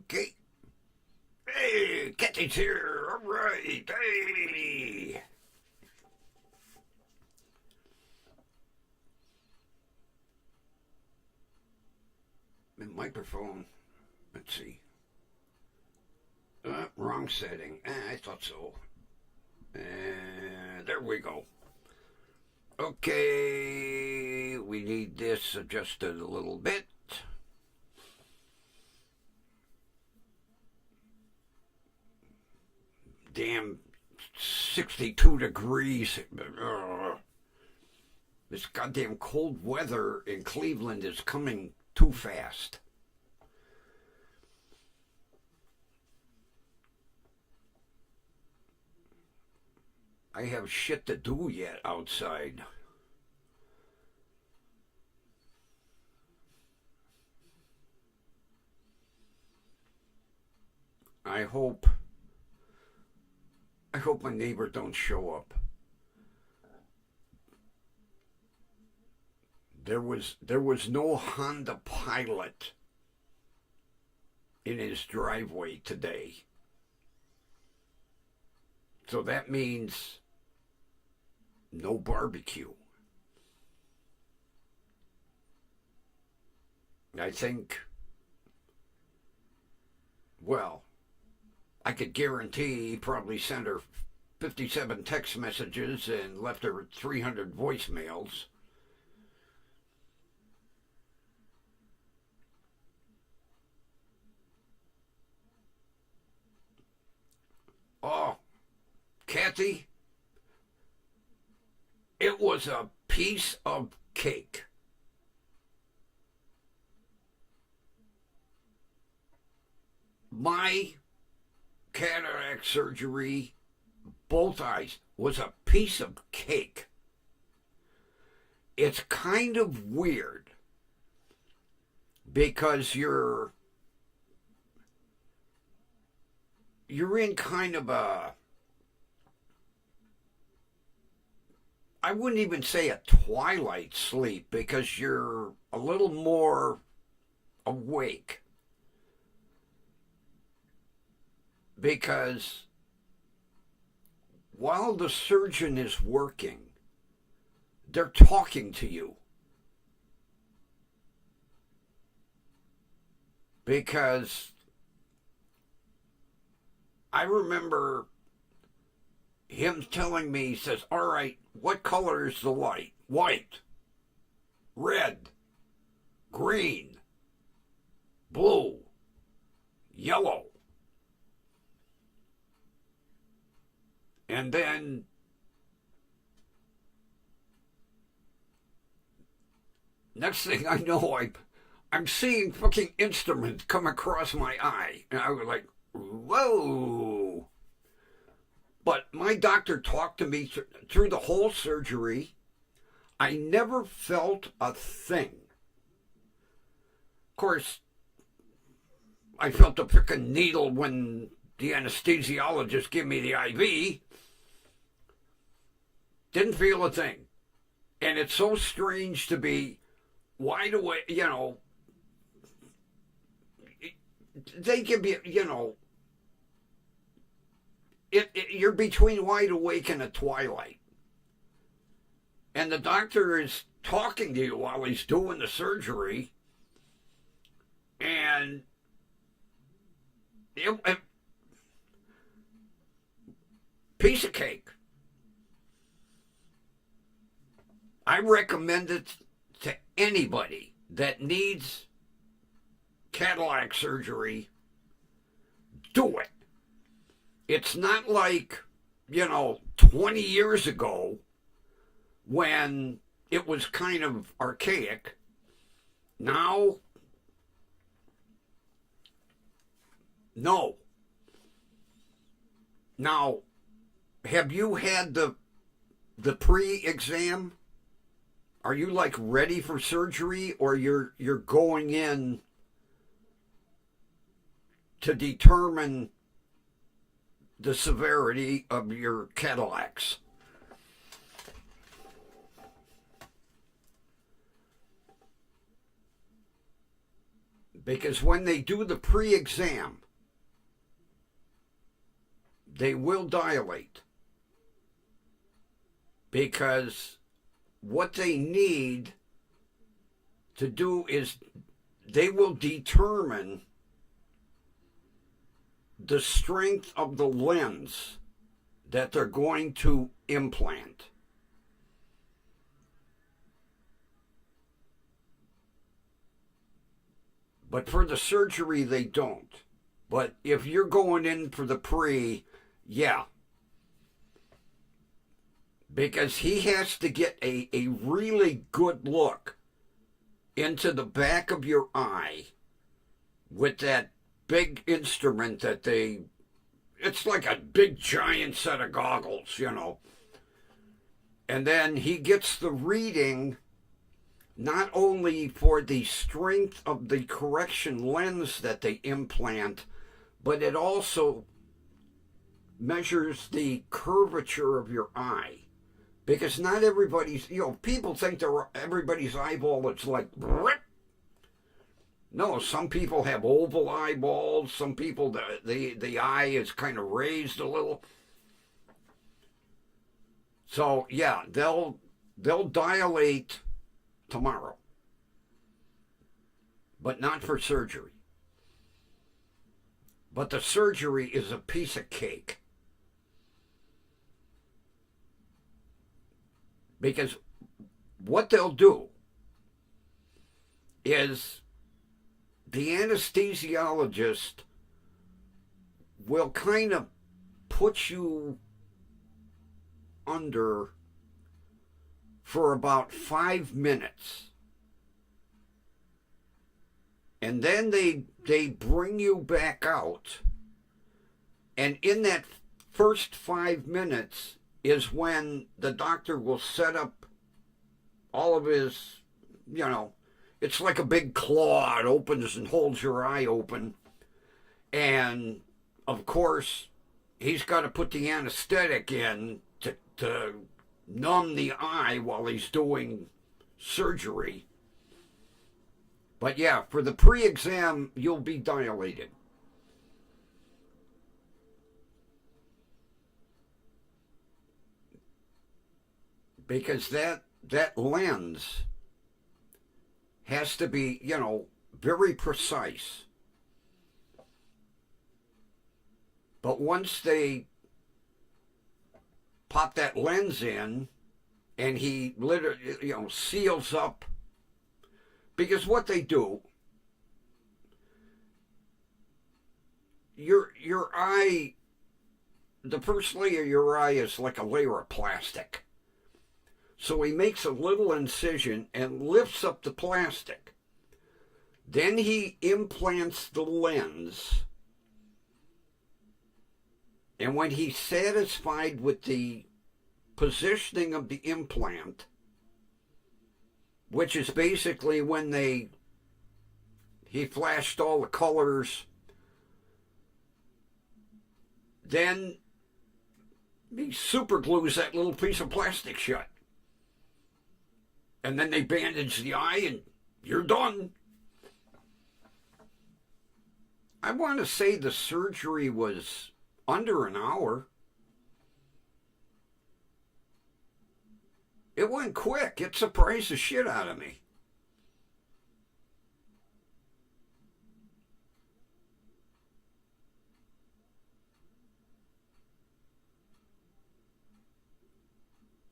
Okay. Hey, Kathy's here. All right. Hey. The microphone. Let's see. Wrong setting. I thought so. There we go. Okay. We need this adjusted a little bit. Damn 62 degrees. This goddamn cold weather in Cleveland is coming too fast. I have shit to do yet outside. I hope my neighbor don't show up. There was no Honda Pilot in his driveway today. So that means no barbecue. I think, well, I could guarantee he probably sent her 57 text messages and left her 300 voicemails. Oh, Kathy, it was a piece of cake. My cataract surgery, both eyes, was a piece of cake. It's kind of weird because you're in kind of a, I wouldn't even say a twilight sleep because you're a little more awake. Because while the surgeon is working, they're talking to you. Because I remember him telling me, he says, all right, what color is the light? White, red, green, blue, yellow. And then next thing I know, I'm seeing fucking instruments come across my eye. And I was like, whoa. But my doctor talked to me through the whole surgery. I never felt a thing. Of course, I felt a freaking needle when the anesthesiologist gave me the IV. Didn't feel a thing. And it's so strange to be wide awake, they give you, you're between wide awake and a twilight. And the doctor is talking to you while he's doing the surgery. And piece of cake. I recommend it to anybody that needs cataract surgery. Do it. It's not like, 20 years ago when it was kind of archaic. Now, no. Now, have you had the pre-exam? Are you like ready for surgery, or you're going in to determine the severity of your cataracts? Because when they do the pre-exam, they will dilate. Because what they need to do is they will determine the strength of the lens that they're going to implant. But for the surgery, they don't. But if you're going in for the pre, yeah. Because he has to get a really good look into the back of your eye with that big instrument that it's like a big giant set of goggles, you know. And then he gets the reading not only for the strength of the correction lens that they implant, but it also measures the curvature of your eye. Because not everybody's, people think everybody's eyeball is like, no, some people have oval eyeballs. Some people, the eye is kind of raised a little. So, yeah, they'll dilate tomorrow. But not for surgery. But the surgery is a piece of cake. Because what they'll do is the anesthesiologist will kind of put you under for about 5 minutes. And then they bring you back out. And in that first 5 minutes is when the doctor will set up all of his, it's like a big claw. It opens and holds your eye open. And, of course, he's got to put the anesthetic in to numb the eye while he's doing surgery. But, yeah, for the pre-exam, you'll be dilated. Because that lens has to be, very precise. But once they pop that lens in and he literally, seals up, because what they do, your eye, the first layer of your eye is like a layer of plastic. So he makes a little incision and lifts up the plastic. Then he implants the lens. And when he's satisfied with the positioning of the implant, which is basically when he flashed all the colors, then he super glues that little piece of plastic shut. And then they bandage the eye and you're done. I want to say the surgery was under an hour. It went quick. It surprised the shit out of me.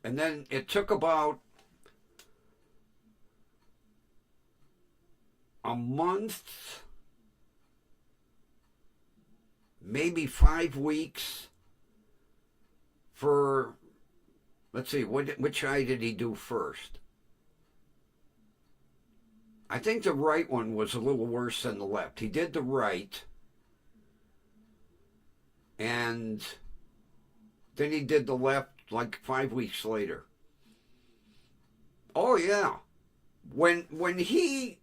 And then it took about a month, maybe 5 weeks for, let's see, which eye did he do first? I think the right one was a little worse than the left. He did the right, and then he did the left like 5 weeks later. Oh yeah. When he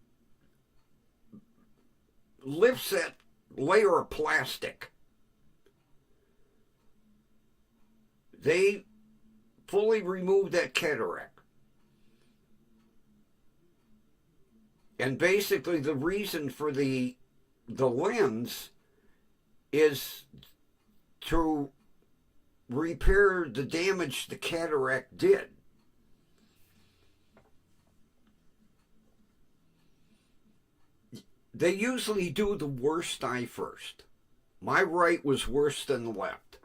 lifts that layer of plastic, they fully remove that cataract. And basically the reason for the lens is to repair the damage the cataract did. They usually do the worst eye first. My right was worse than the left.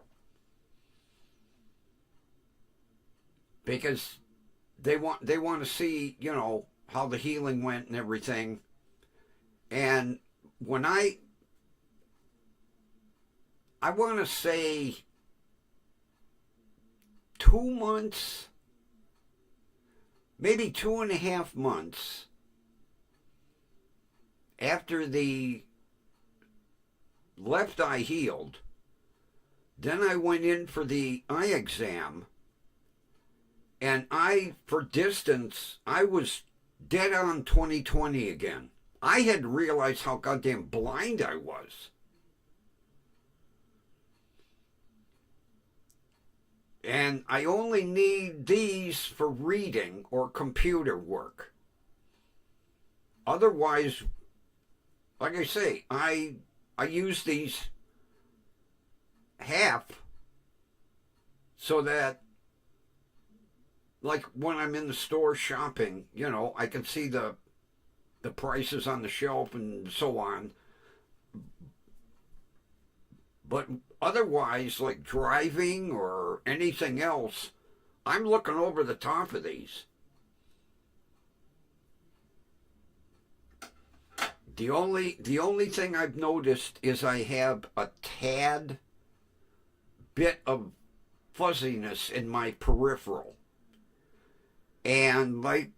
Because they want to see, how the healing went and everything. And when I want to say 2 months, maybe 2.5 months after the left eye healed, then I went in for the eye exam, and for distance, I was dead on 20/20 again. I had realized how goddamn blind I was. And I only need these for reading or computer work. Otherwise, like I say, I use these half so that, like when I'm in the store shopping, I can see the prices on the shelf and so on. But otherwise, like driving or anything else, I'm looking over the top of these. The only thing I've noticed is I have a tad bit of fuzziness in my peripheral. And like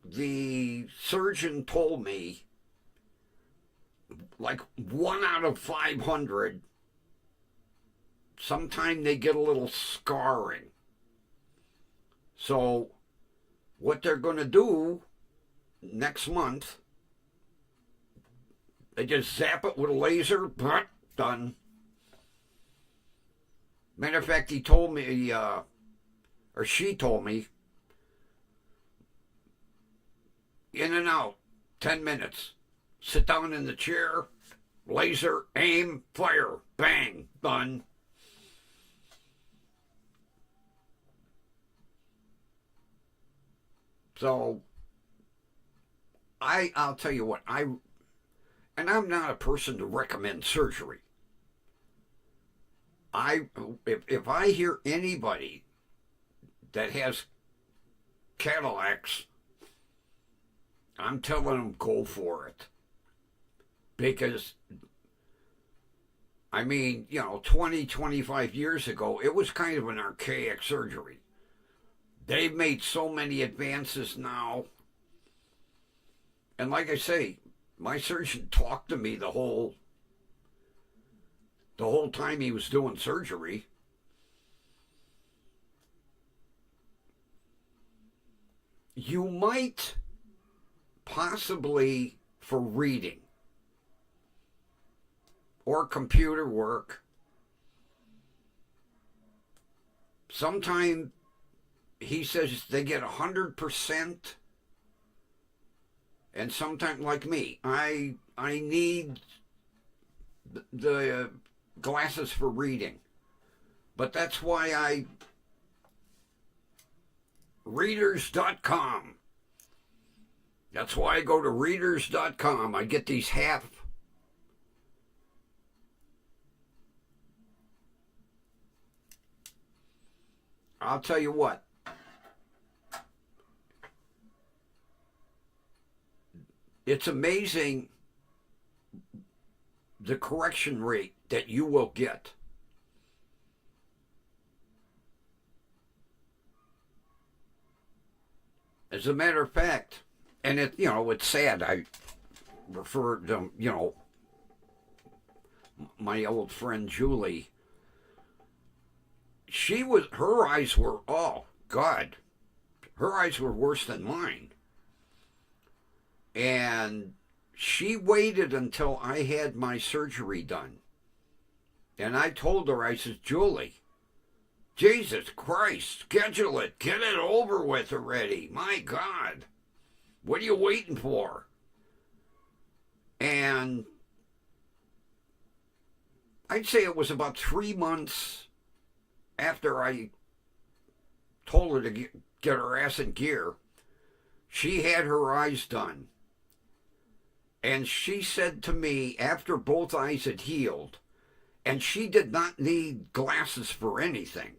the surgeon told me, like 1 out of 500, sometime they get a little scarring. So what they're going to do next month, they just zap it with a laser, done. Matter of fact, he told me, or she told me, in and out, 10 minutes. Sit down in the chair, laser, aim, fire, bang, done. So, I'll tell you what, and I'm not a person to recommend surgery. If I hear anybody that has Cadillacs, I'm telling them go for it. Because, 20, 25 years ago, it was kind of an archaic surgery. They've made so many advances now. And like I say, my surgeon talked to me the whole time he was doing surgery. You might possibly, for reading or computer work, sometime he says they get 100%, and sometimes, like me, I need the glasses for reading. But that's why readers.com. That's why I go to readers.com. I get these half. I'll tell you what. It's amazing the correction rate that you will get. As a matter of fact, and it's sad. I refer to, my old friend Julie. Her eyes were, oh God, her eyes were worse than mine. And she waited until I had my surgery done. And I told her, I said, Julie, Jesus Christ, schedule it. Get it over with already. My God. What are you waiting for? And I'd say it was about 3 months after I told her to get her ass in gear. She had her eyes done. And she said to me, after both eyes had healed, and she did not need glasses for anything.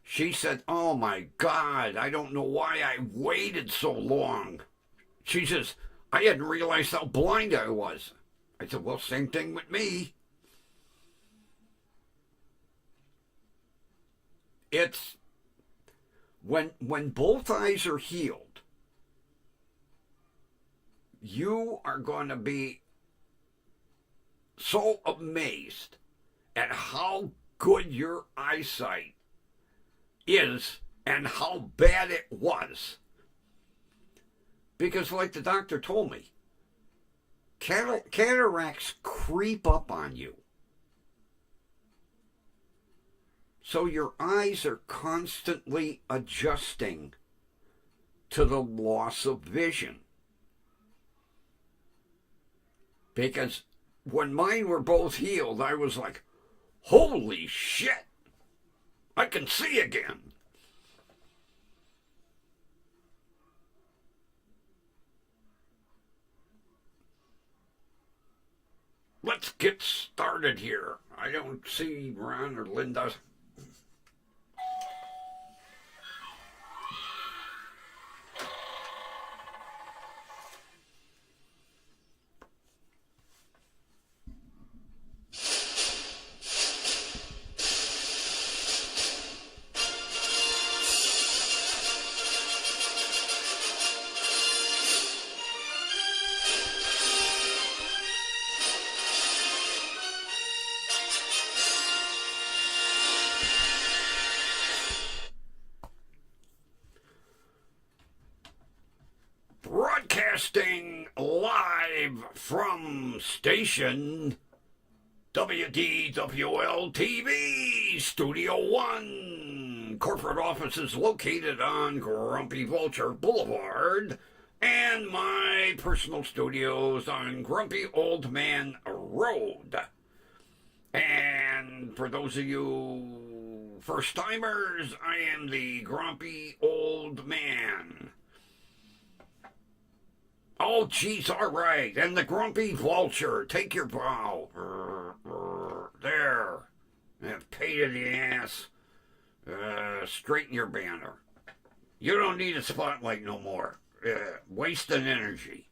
She said, "Oh my God, I don't know why I waited so long." She says, "I hadn't realized how blind I was." I said, "Well, same thing with me." It's when both eyes are healed, you are going to be so amazed at how good your eyesight is and how bad it was. Because, like the doctor told me, cataracts creep up on you. So your eyes are constantly adjusting to the loss of vision. Because when mine were both healed, I was like, holy shit, I can see again. Let's get started here. I don't see Ron or Linda. Broadcasting live from station WDWL TV, Studio 1. Corporate offices located on Grumpy Vulture Boulevard, and my personal studios on Grumpy Old Man Road. And for those of you first-timers, I am the Grumpy Old Man. Oh, geez, all right. And the Grumpy Vulture. Take your bow. There. Pain in the ass. Straighten your banner. You don't need a spotlight no more. Wasting energy.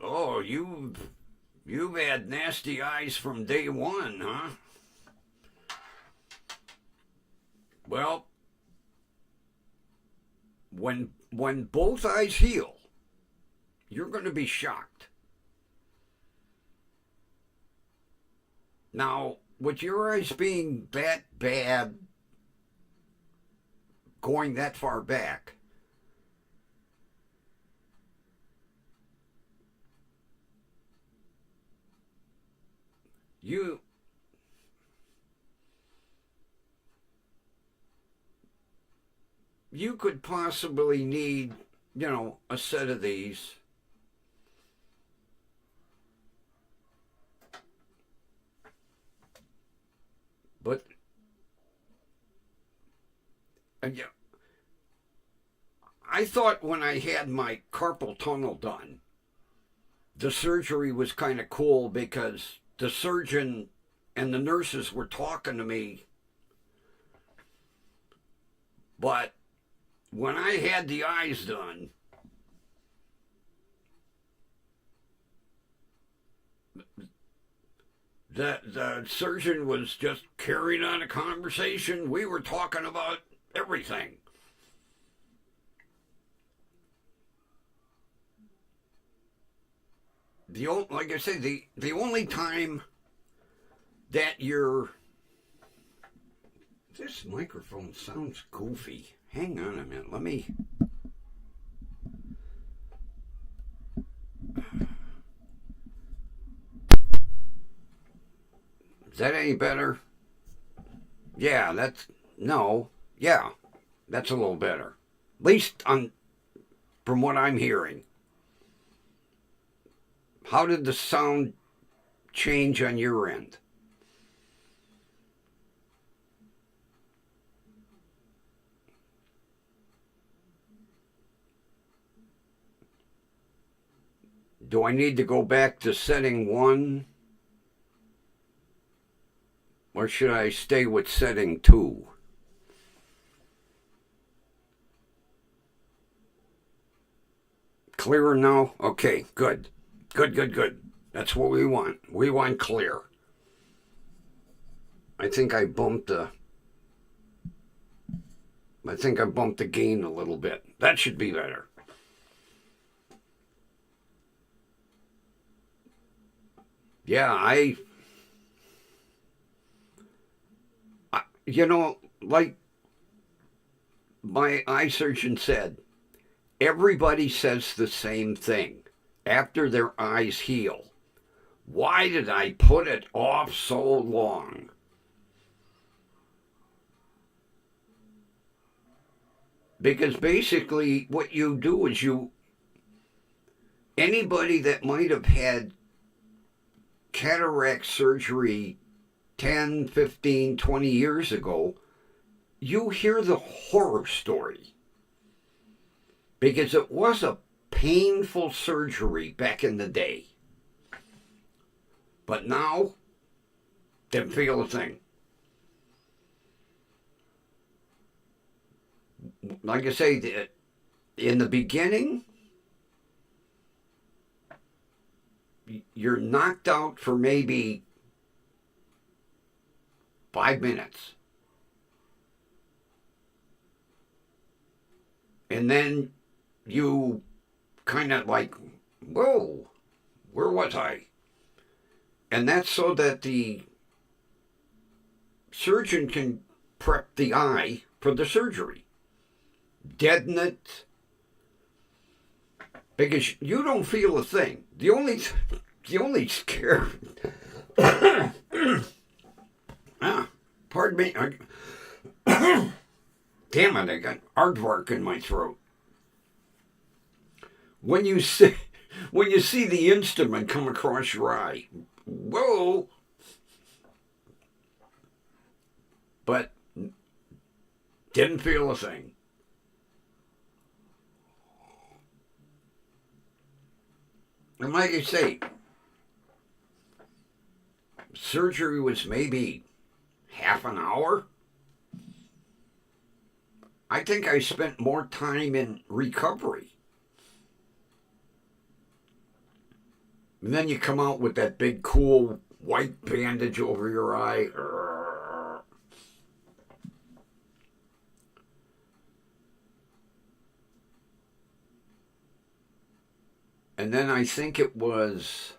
Oh, you've had nasty eyes from day one, huh? Well, when both eyes heal, you're going to be shocked. Now, with your eyes being that bad, going that far back, you could possibly need, a set of these. But yeah, I thought when I had my carpal tunnel done, the surgery was kind of cool because the surgeon and the nurses were talking to me. But when I had the eyes done, the surgeon was just carrying on a conversation. We were talking about everything. Like I say, the only time that this microphone sounds goofy. Hang on a minute. Let me. Is that any better? Yeah, that's no. Yeah, that's a little better. At least on from what I'm hearing. How did the sound change on your end? Do I need to go back to setting 1 or should I stay with setting 2? Clearer now? Okay, good. Good, good, good. That's what we want. We want clear. I think I bumped the gain a little bit. That should be better. Yeah, like my eye surgeon said, everybody says the same thing after their eyes heal. Why did I put it off so long? Because basically, what you do is anybody that might have had cataract surgery 10, 15, 20 years ago, you hear the horror story. Because it was a painful surgery back in the day. But now, didn't feel a thing. Like I say, in the beginning, you're knocked out for maybe 5 minutes. And then you kind of like, whoa, where was I? And that's so that the surgeon can prep the eye for the surgery. Deaden it. Because you don't feel a thing. The only scare. Pardon me. Damn it, I got aardvark in my throat. When you see the instrument come across your eye, whoa. But didn't feel a thing. And like I say, surgery was maybe half an hour. I think I spent more time in recovery. And then you come out with that big, cool white bandage over your eye. And then I think it was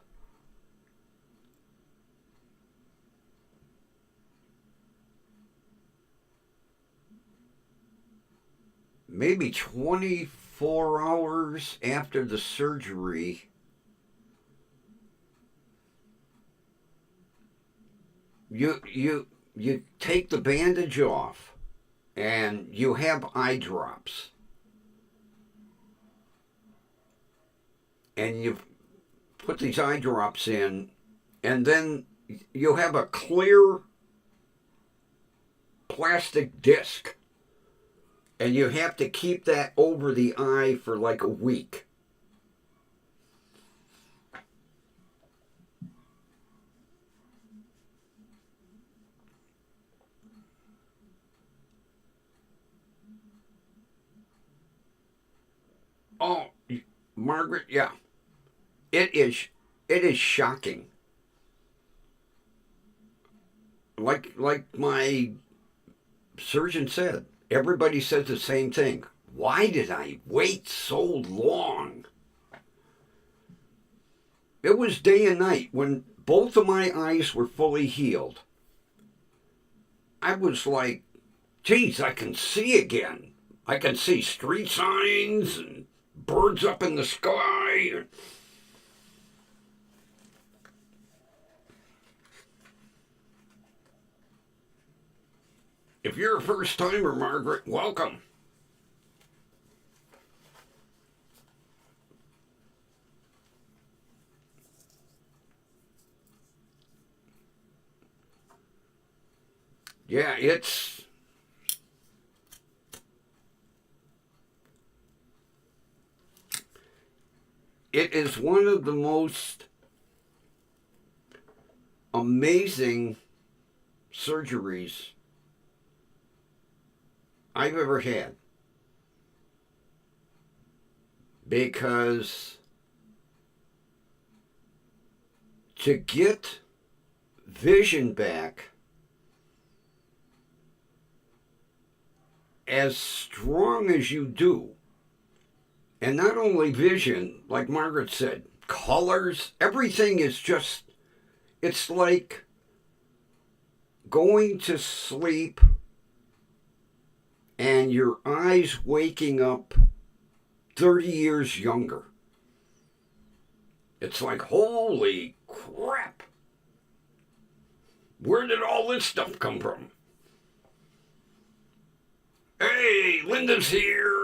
maybe 24 hours after the surgery. You take the bandage off and you have eye drops. And you put these eye drops in, and then you have a clear plastic disc. And you have to keep that over the eye for like a week. Oh, Margaret, yeah. It is shocking. Like my surgeon said, everybody says the same thing. Why did I wait so long? It was day and night when both of my eyes were fully healed. I was like, geez, I can see again. I can see street signs and birds up in the sky. If you're a first timer, Margaret, welcome. Yeah, it is one of the most amazing surgeries I've ever had, because to get vision back as strong as you do, and not only vision, like Margaret said, colors, everything is just, it's like going to sleep and your eyes waking up 30 years younger. It's like, holy crap. Where did all this stuff come from? Hey, Linda's here.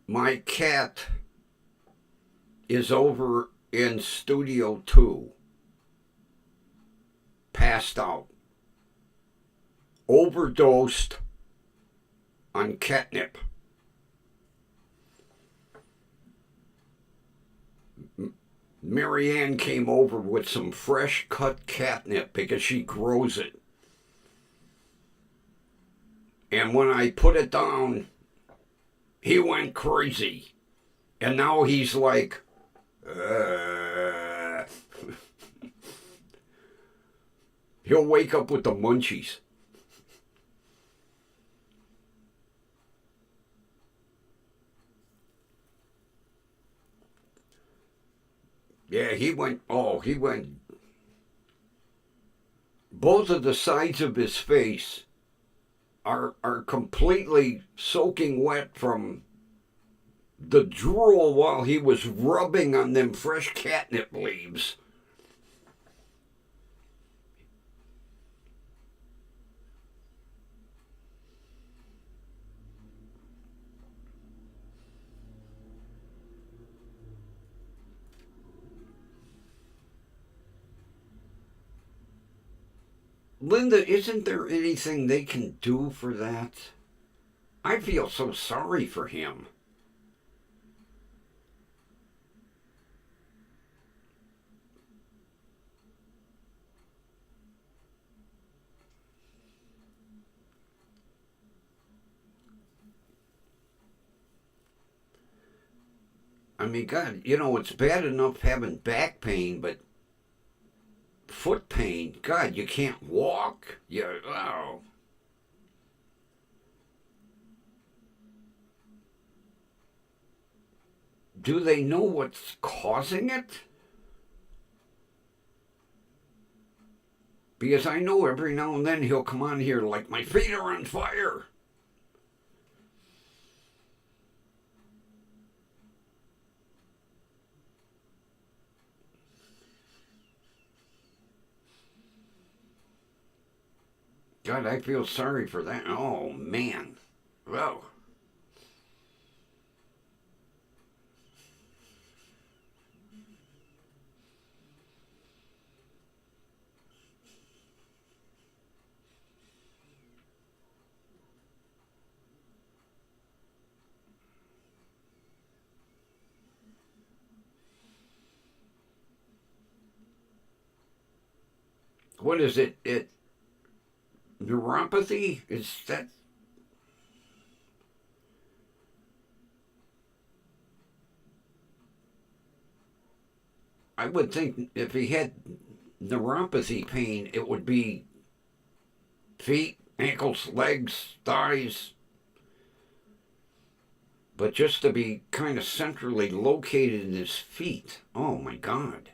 My cat is over in Studio 2, passed out, overdosed on catnip. Marianne came over with some fresh cut catnip because she grows it. And when I put it down, he went crazy. And now he's like, he'll wake up with the munchies. Yeah, he went, both of the sides of his face are completely soaking wet from the drool while he was rubbing on them fresh catnip leaves. Linda, isn't there anything they can do for that? I feel so sorry for him. I mean, God, it's bad enough having back pain, but foot pain, God, you can't walk. Oh. Do they know what's causing it? Because I know every now and then he'll come on here like, my feet are on fire. God, I feel sorry for that. Oh, man. Well. What is it? Neuropathy? Is that? I would think if he had neuropathy pain, it would be feet, ankles, legs, thighs. But just to be kind of centrally located in his feet. Oh my God.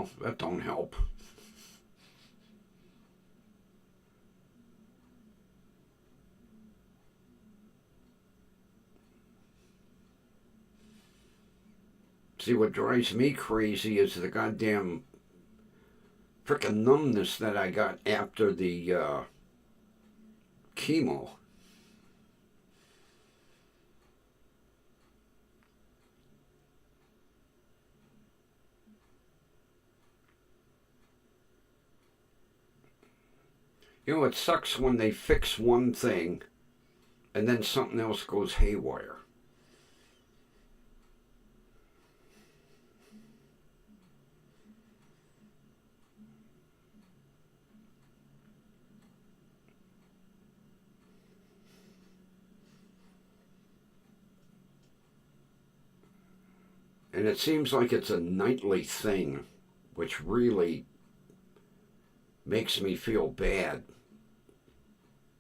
Well, that don't help. See, what drives me crazy is the goddamn frickin' numbness that I got after the chemo. You know, it sucks when they fix one thing and then something else goes haywire. And it seems like it's a nightly thing, which really makes me feel bad.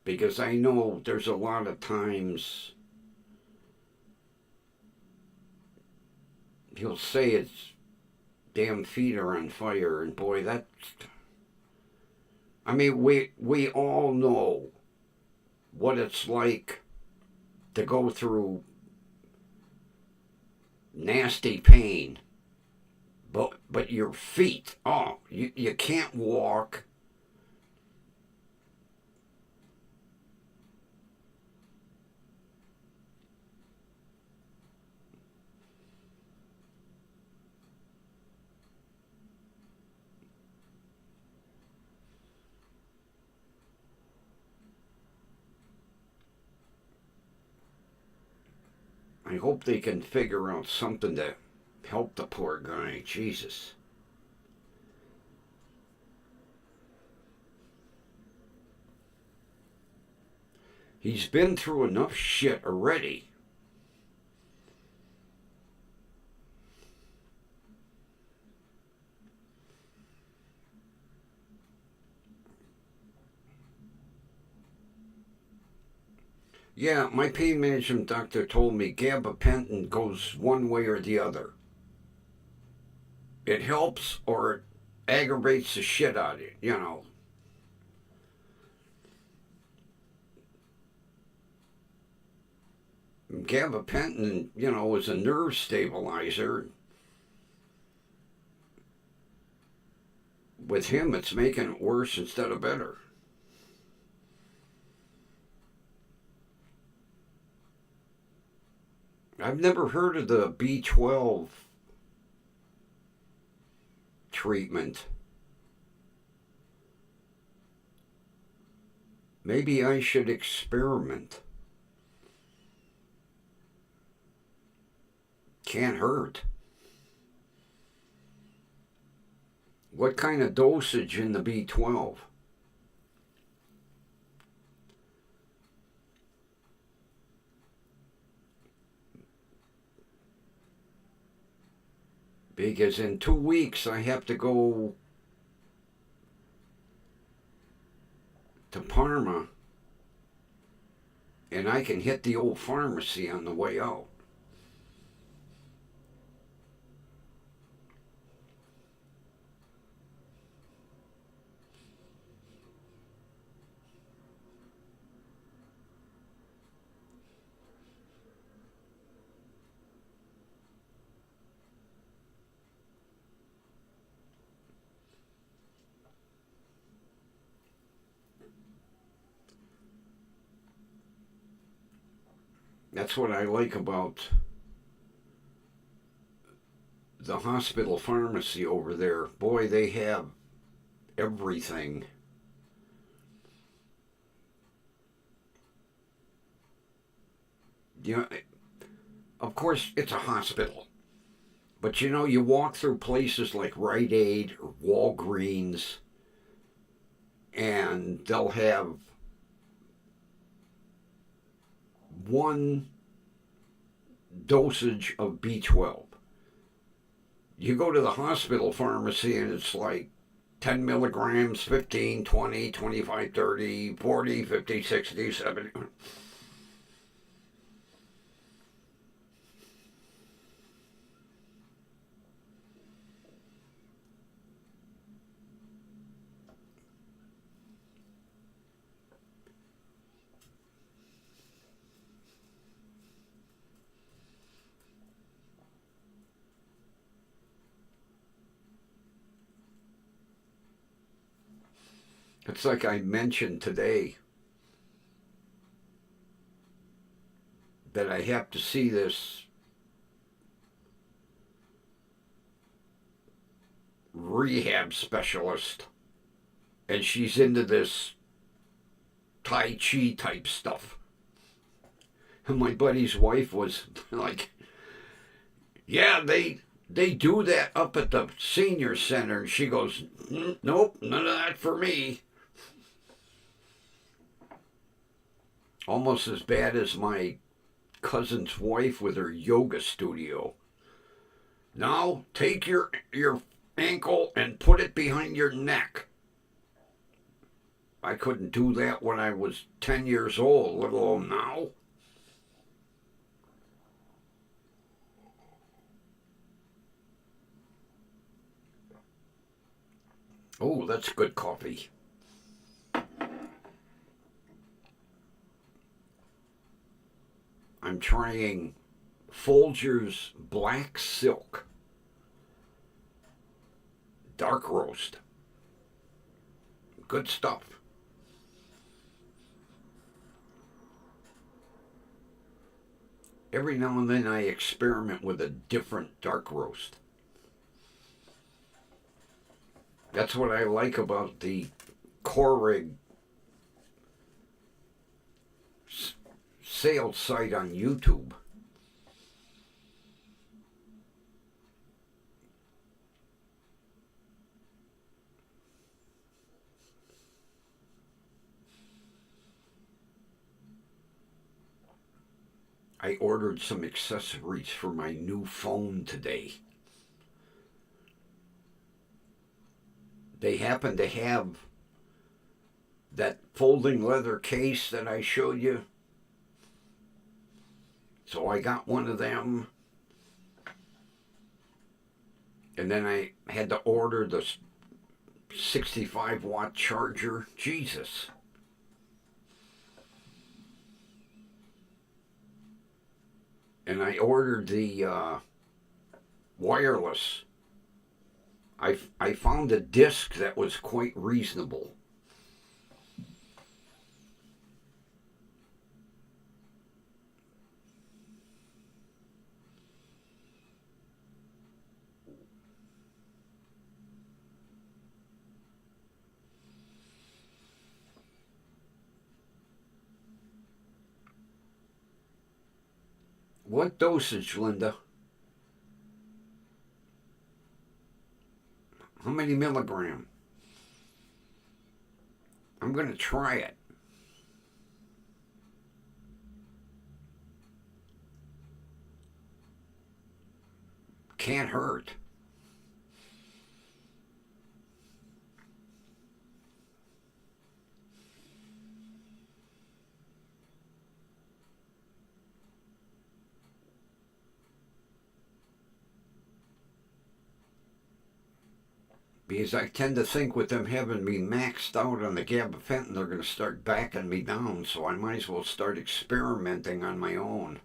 Because I know there's a lot of times he'll say his damn feet are on fire, and boy, that's. I mean, we all know what it's like to go through nasty pain, but your feet, oh, you can't walk. I hope they can figure out something to help the poor guy. Jesus. He's been through enough shit already. Yeah, my pain management doctor told me gabapentin goes one way or the other. It helps or it aggravates the shit out of you, you know. Gabapentin, you know, is a nerve stabilizer. With him, it's making it worse instead of better. I've never heard of the B12 treatment. Maybe I should experiment. Can't hurt. What kind of dosage in the B12? Because in 2 weeks I have to go to Parma and I can hit the old pharmacy on the way out. That's what I like about the hospital pharmacy over there. Boy, they have everything. You know, of course, it's a hospital. But you know, you walk through places like Rite Aid or Walgreens, and they'll have one dosage of B12. You go to the hospital pharmacy and it's like 10 milligrams, 15, 20, 25, 30, 40, 50, 60, 70. It's like I mentioned today that I have to see this rehab specialist, and she's into this Tai Chi type stuff. And my buddy's wife was like, yeah, they do that up at the senior center. And she goes, nope, none of that for me. Almost as bad as my cousin's wife with her yoga studio. Now take your ankle and put it behind your neck. I couldn't do that when I was 10 years old, let alone now. Oh, that's good coffee. I'm trying Folger's Black Silk Dark Roast. Good stuff. Every now and then I experiment with a different dark roast. That's what I like about the Corrig sales site on YouTube. I ordered some accessories for my new phone today. They happen to have that folding leather case that I showed you. So I got one of them. And then I had to order the 65-watt charger. Jesus. And I ordered the wireless. I found a disc that was quite reasonable. What dosage, Linda? How many milligram? I'm going to try it. Can't hurt. Because I tend to think with them having me maxed out on the gabapentin, they're going to start backing me down, so I might as well start experimenting on my own.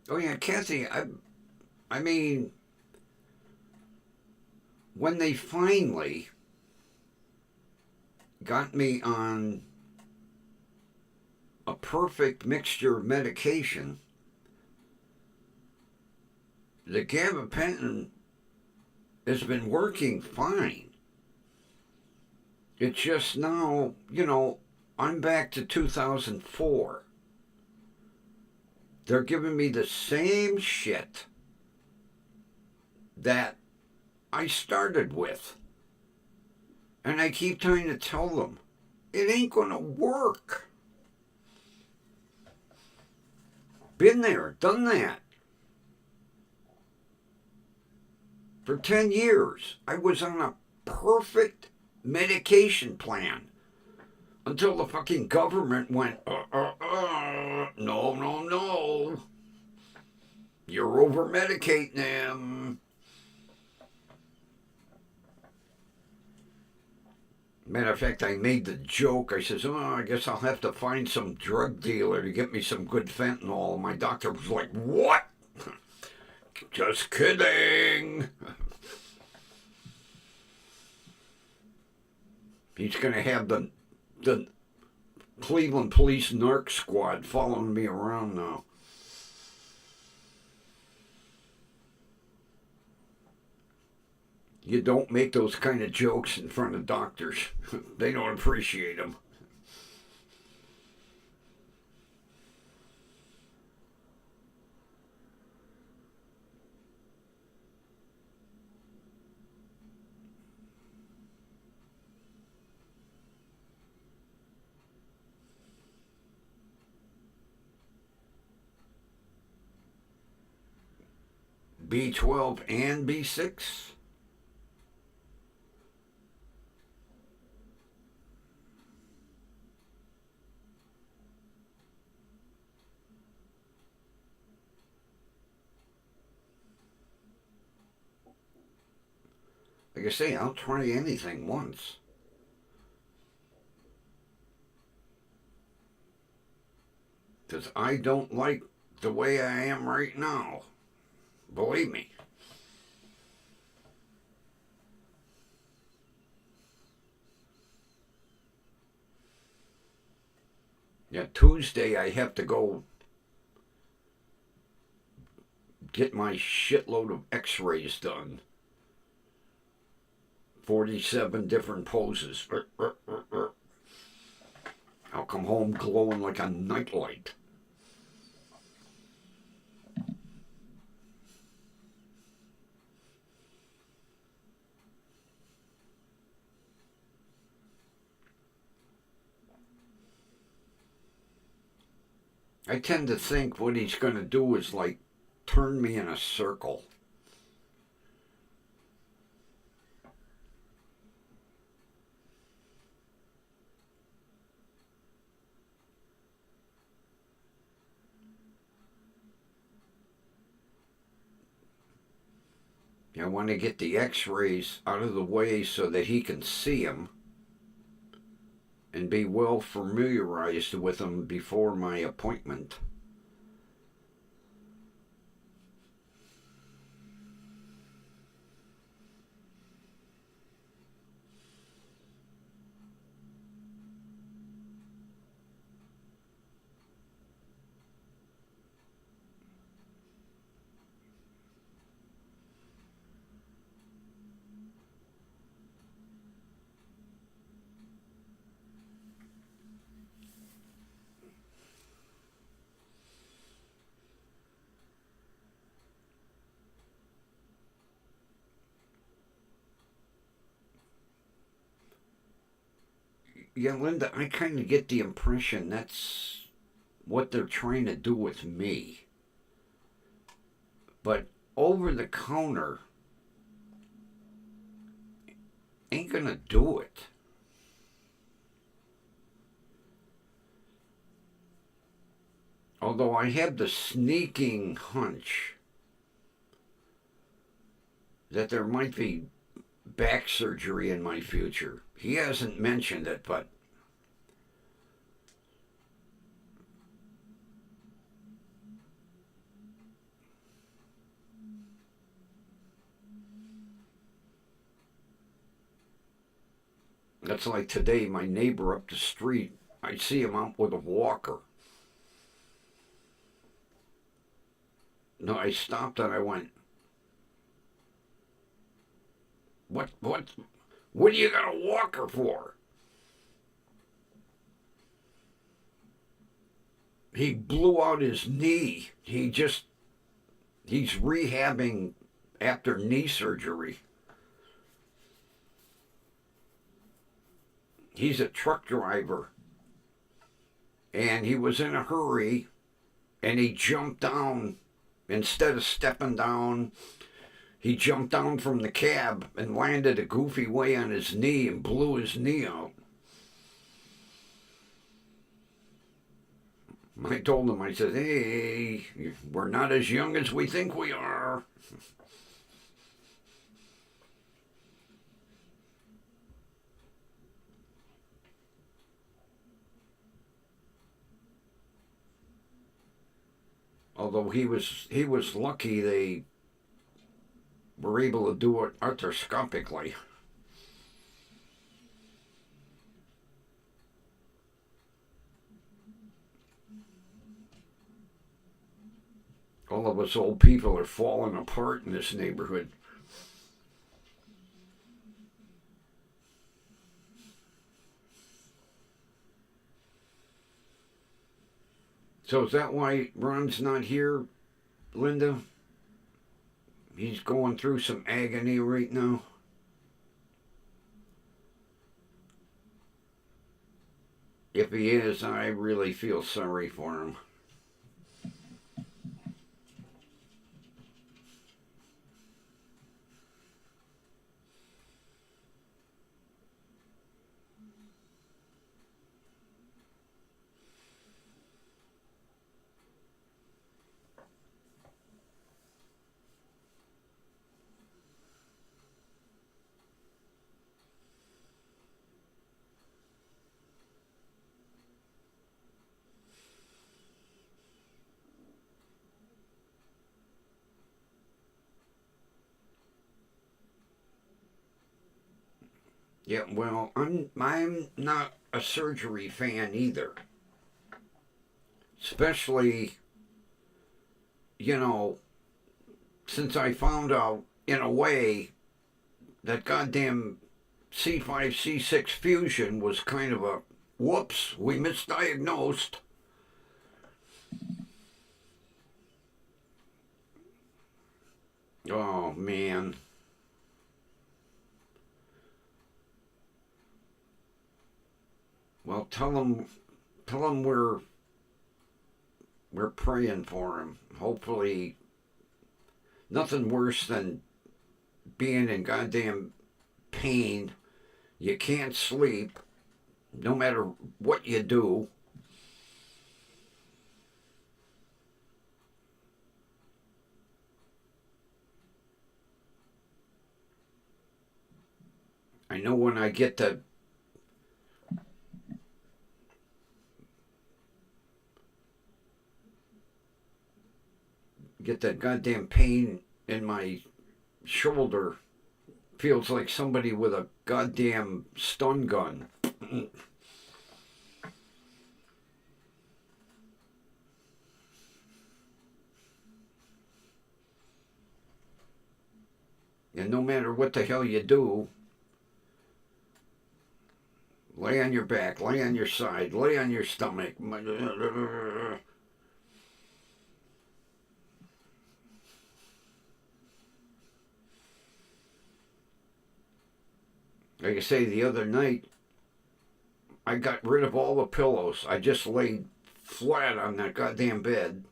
Oh yeah, Kathy, I mean, when they finally got me on a perfect mixture of medication, the gabapentin has been working fine. It's just now, I'm back to 2004. They're giving me the same shit that I started with. And I keep trying to tell them, it ain't going to work. Been there, done that. For 10 years, I was on a perfect medication plan. until the fucking government went, no, no, no. You're over medicating them. Matter of fact, I made the joke. I says, I guess I'll have to find some drug dealer to get me some good fentanyl. And my doctor was like, what? Just kidding. He's going to have the Cleveland Police Narc Squad following me around now. You don't make those kind of jokes in front of doctors. They don't appreciate them. B12 and B6? Like I say, I'll try anything once. Because I don't like the way I am right now. Believe me. Yeah, Tuesday I have to go get my shitload of x-rays done. 47 different poses. I'll come home glowing like a nightlight. I tend to think what he's going to do is like turn me in a circle. I want to get the x-rays out of the way so that he can see them and be well familiarized with them before my appointment. Yeah, Linda, I kind of get the impression that's what they're trying to do with me. But over the counter ain't gonna do it. Although I have the sneaking hunch that there might be back surgery in my future. He hasn't mentioned it, but that's like today, my neighbor up the street, I see him out with a walker. No, I stopped and I went, what do you got a walker for? He blew out his knee. He's rehabbing after knee surgery. He's a truck driver. And he was in a hurry and he jumped down. Instead of stepping down, he jumped down from the cab and landed a goofy way on his knee and blew his knee out. I told him, I said, hey, we're not as young as we think we are. Although he was lucky they were able to do it arthroscopically. All of us old people are falling apart in this neighborhood. So is that why Ron's not here, Linda? He's going through some agony right now. If he is, I really feel sorry for him. Yeah, well, I'm not a surgery fan either. Especially, you know, since I found out in a way that goddamn C5 C6 fusion was kind of a whoops, we misdiagnosed. Oh man. Well, tell him we're praying for him. Hopefully, nothing worse than being in goddamn pain. You can't sleep, no matter what you do. I know when I get that goddamn pain in my shoulder, feels like somebody with a goddamn stun gun. And no matter what the hell you do, lay on your back, lay on your side, lay on your stomach. Like I say, the other night, I got rid of all the pillows. I just laid flat on that goddamn bed.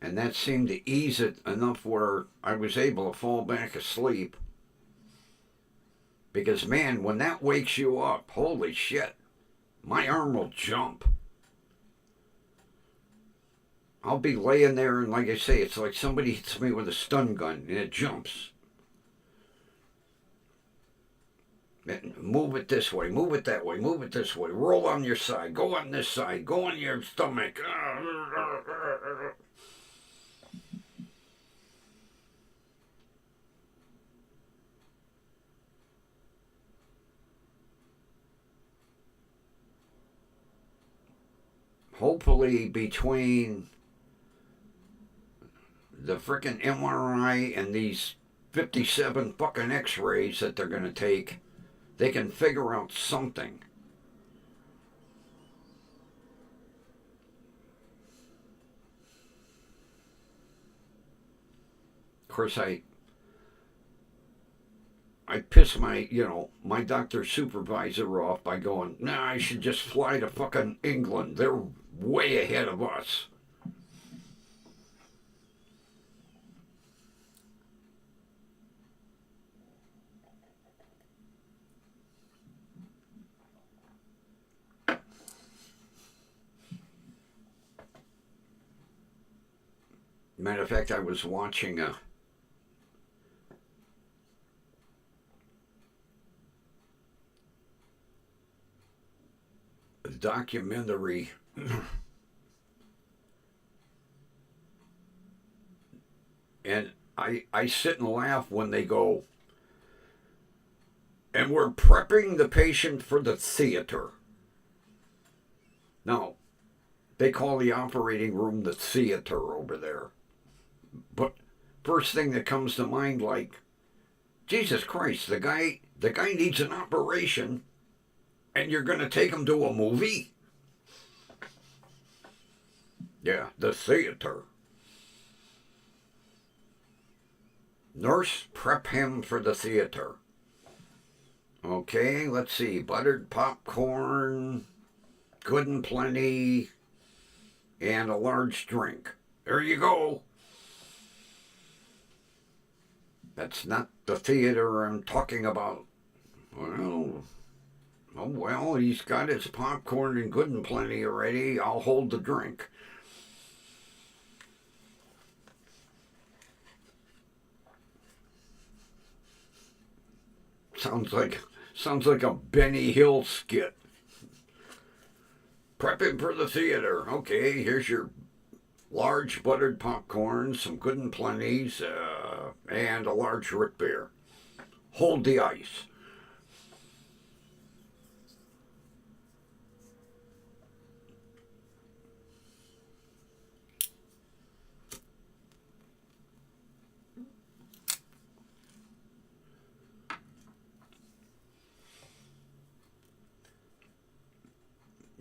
And that seemed to ease it enough where I was able to fall back asleep. Because, man, when that wakes you up, holy shit, my arm will jump. I'll be laying there, and like I say, it's like somebody hits me with a stun gun, and it jumps. Move it this way, move it that way, move it this way, roll on your side, go on this side, go on your stomach. Hopefully, between the frickin' MRI and these 57 fucking x rays that they're gonna take, they can figure out something. Of course, I piss my doctor supervisor off by going, nah, I should just fly to fucking England. They're way ahead of us. Matter of fact, I was watching a documentary and I sit and laugh when they go, and we're prepping the patient for the theater. Now, they call the operating room the theater over there. But first thing that comes to mind, like, Jesus Christ, the guy needs an operation, and you're going to take him to a movie? Yeah, the theater. Nurse, prep him for the theater. Okay, let's see. Buttered popcorn, good and plenty, and a large drink. There you go. That's not the theater I'm talking about. Well, oh well, he's got his popcorn and good and plenty already. I'll hold the drink. Sounds like a Benny Hill skit. Prepping for the theater. Okay, here's your large buttered popcorn, some good and plenties, and a large root beer. Hold the ice.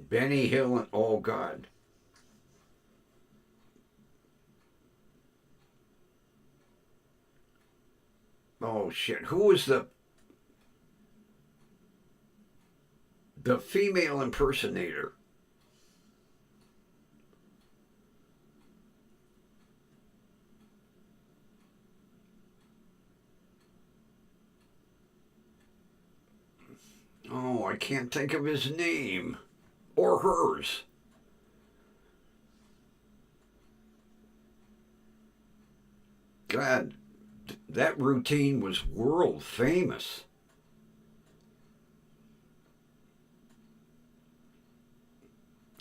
Benny Hill and oh God. Oh shit. Who was the female impersonator? Oh, I can't think of his name. Or hers. God, that routine was world famous.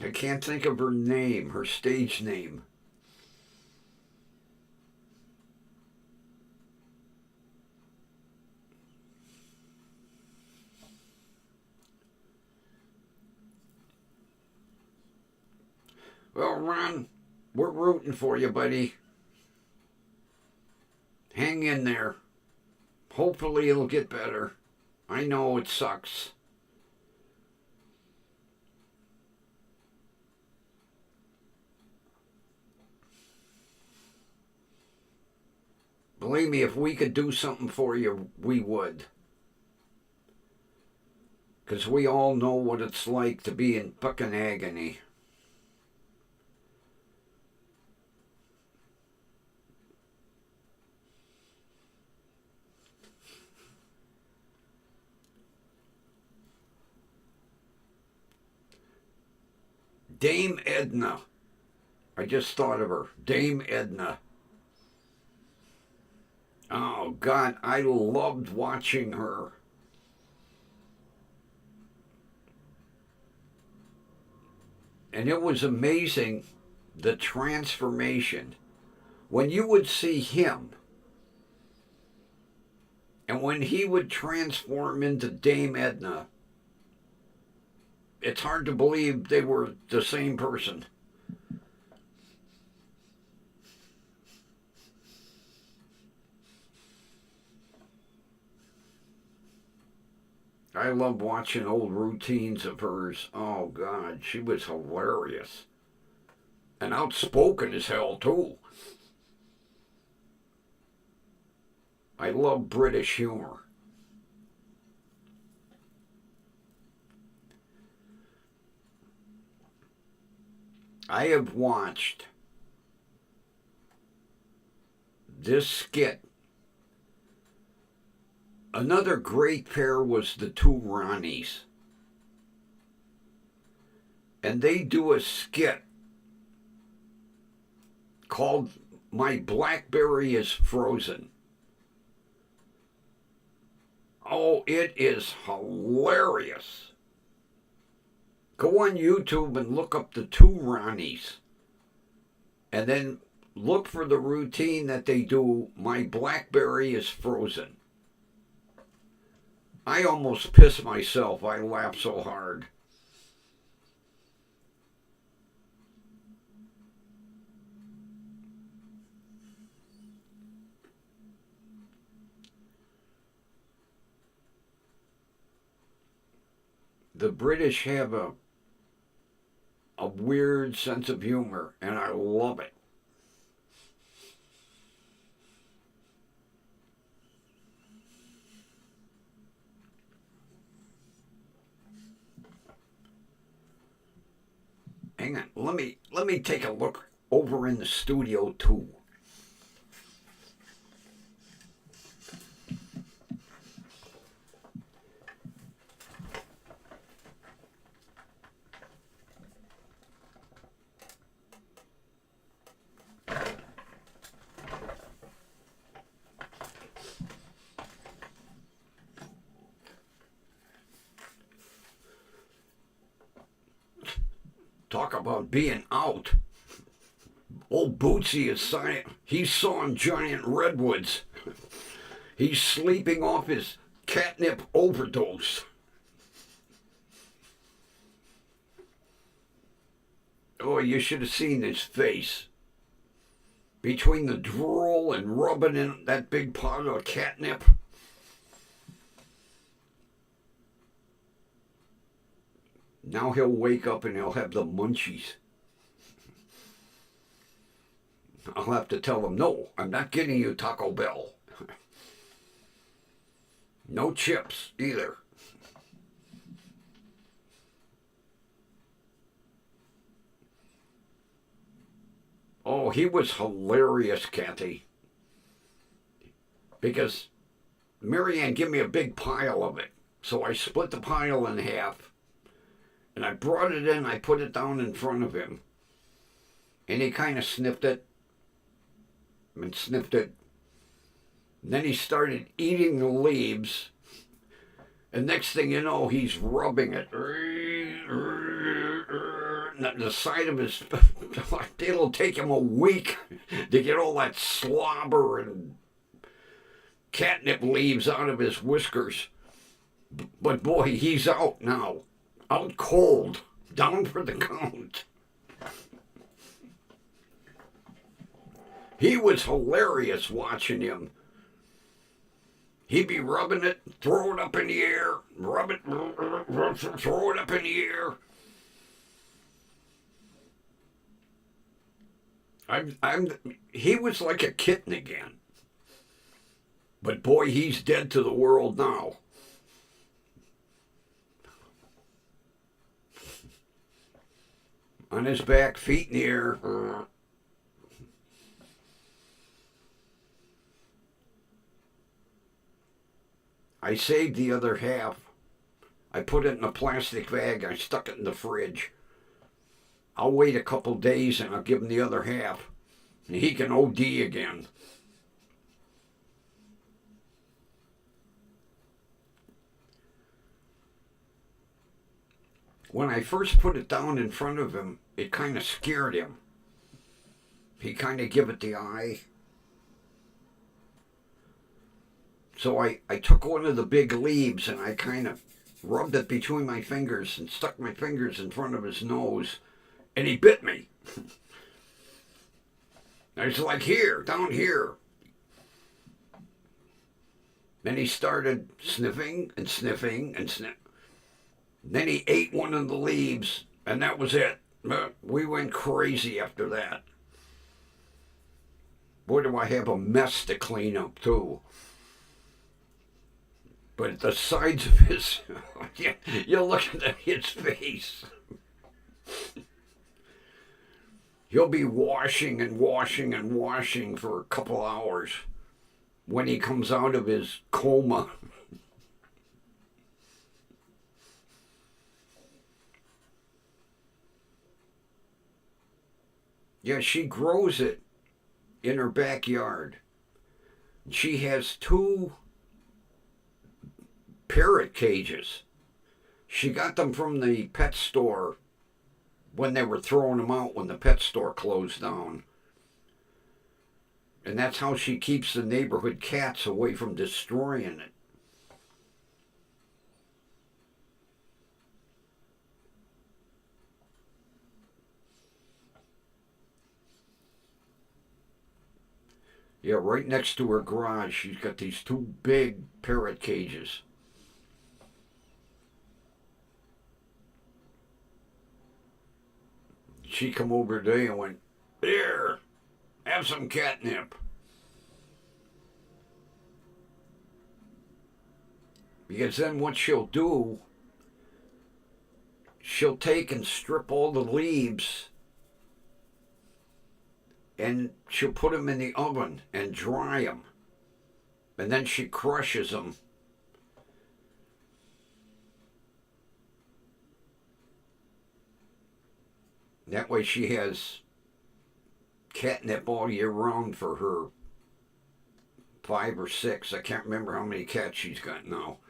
I can't think of her name, her stage name. Well, Ron, we're rooting for you, buddy. Hang in there. Hopefully it'll get better. I know it sucks. Believe me, if we could do something for you, we would. Because we all know what it's like to be in fucking agony. Dame Edna. I just thought of her. Dame Edna. Oh, God, I loved watching her. And it was amazing, the transformation. When you would see him, and when he would transform into Dame Edna, it's hard to believe they were the same person. I love watching old routines of hers. Oh, God, she was hilarious. And outspoken as hell, too. I love British humor. I have watched this skit. Another great pair was the two Ronnies. And they do a skit called My BlackBerry is frozen. Oh, it is hilarious. Go on YouTube and look up the two Ronnies. And then look for the routine that they do. My BlackBerry is frozen. I almost piss myself. I laugh so hard. The British have a weird sense of humor, and I love it. Hang on, let me take a look over in the studio too. Talk about being out. Old Bootsy is he's sawing giant redwoods. He's sleeping off his catnip overdose. Oh, you should have seen his face. Between the drool and rubbing in that big pot of catnip. Now he'll wake up and he'll have the munchies. I'll have to tell him, no, I'm not getting you Taco Bell. No chips either. Oh, he was hilarious, Kathy. Because Marianne gave me a big pile of it. So I split the pile in half. And I brought it in, I put it down in front of him. And he kind of sniffed it. And sniffed it. And then he started eating the leaves. And next thing you know, he's rubbing it. The side of his... It'll take him a week to get all that slobber and catnip leaves out of his whiskers. But boy, he's out now. Out cold. Down for the count. He was hilarious watching him. He'd be rubbing it, throw it up in the air, rub it, throw it up in the air. He was like a kitten again. But boy, he's dead to the world now. On his back, feet in the air. I saved the other half. I put it in a plastic bag. I stuck it in the fridge. I'll wait a couple days and I'll give him the other half. And he can OD again. When I first put it down in front of him, it kind of scared him. He kind of gave it the eye. So I took one of the big leaves and I kind of rubbed it between my fingers and stuck my fingers in front of his nose. And he bit me. I was like, here, down here. Then he started sniffing and sniffing and sniffing. Then he ate one of the leaves, and that was it. We went crazy after that. Boy, do I have a mess to clean up, too. But the sides of his... you're looking at his face. He'll be washing and washing and washing for a couple hours when he comes out of his coma. Yeah, she grows it in her backyard. She has 2 parrot cages. She got them from the pet store when they were throwing them out when the pet store closed down. And that's how she keeps the neighborhood cats away from destroying it. Yeah, right next to her garage, she's got these 2 big parrot cages. She come over today and went, "Here, have some catnip." Because then what she'll do, she'll take and strip all the leaves and she'll put them in the oven and dry them. And then she crushes them. That way she has catnip all year round for her 5 or 6. I can't remember how many cats she's got now.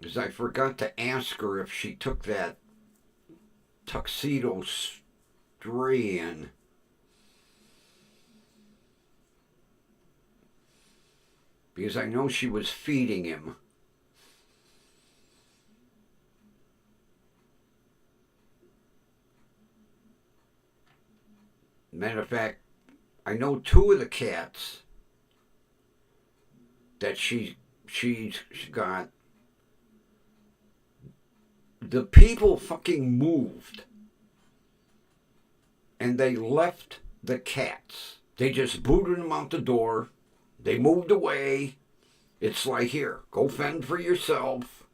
Because I forgot to ask her if she took that tuxedo stray in. Because I know she was feeding him. Matter of fact, I know 2 of the cats that she's got. The people fucking moved. And they left the cats. They just booted them out the door. They moved away. It's like, here, go fend for yourself.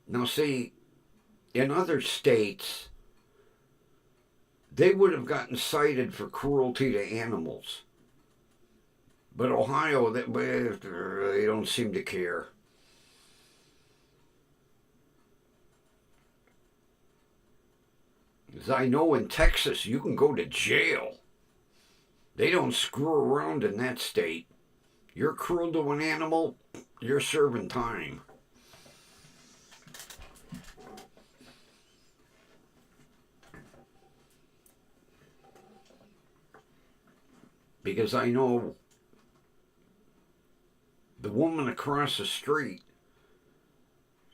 Now see, in other states, they would have gotten cited for cruelty to animals. But Ohio, they don't seem to care. As I know in Texas, you can go to jail. They don't screw around in that state. You're cruel to an animal, you're serving time. Because I know the woman across the street,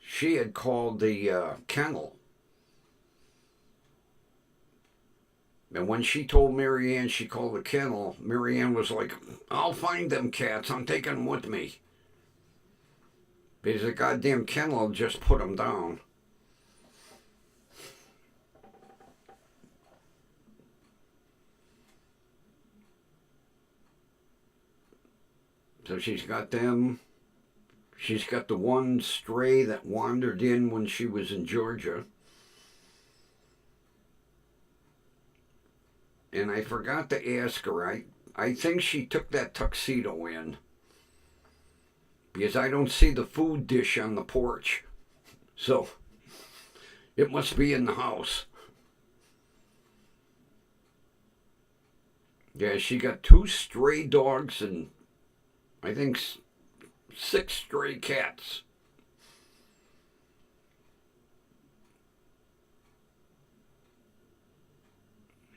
she had called the kennel. And when she told Mary Ann she called the kennel, Mary Ann was like, "I'll find them cats. I'm taking them with me." Because the goddamn kennel just put them down. So she's got them. She's got the one stray that wandered in when she was in Georgia. And I forgot to ask her. I think she took that tuxedo in. Because I don't see the food dish on the porch. So, it must be in the house. Yeah, she got 2 stray dogs and I think 6 stray cats.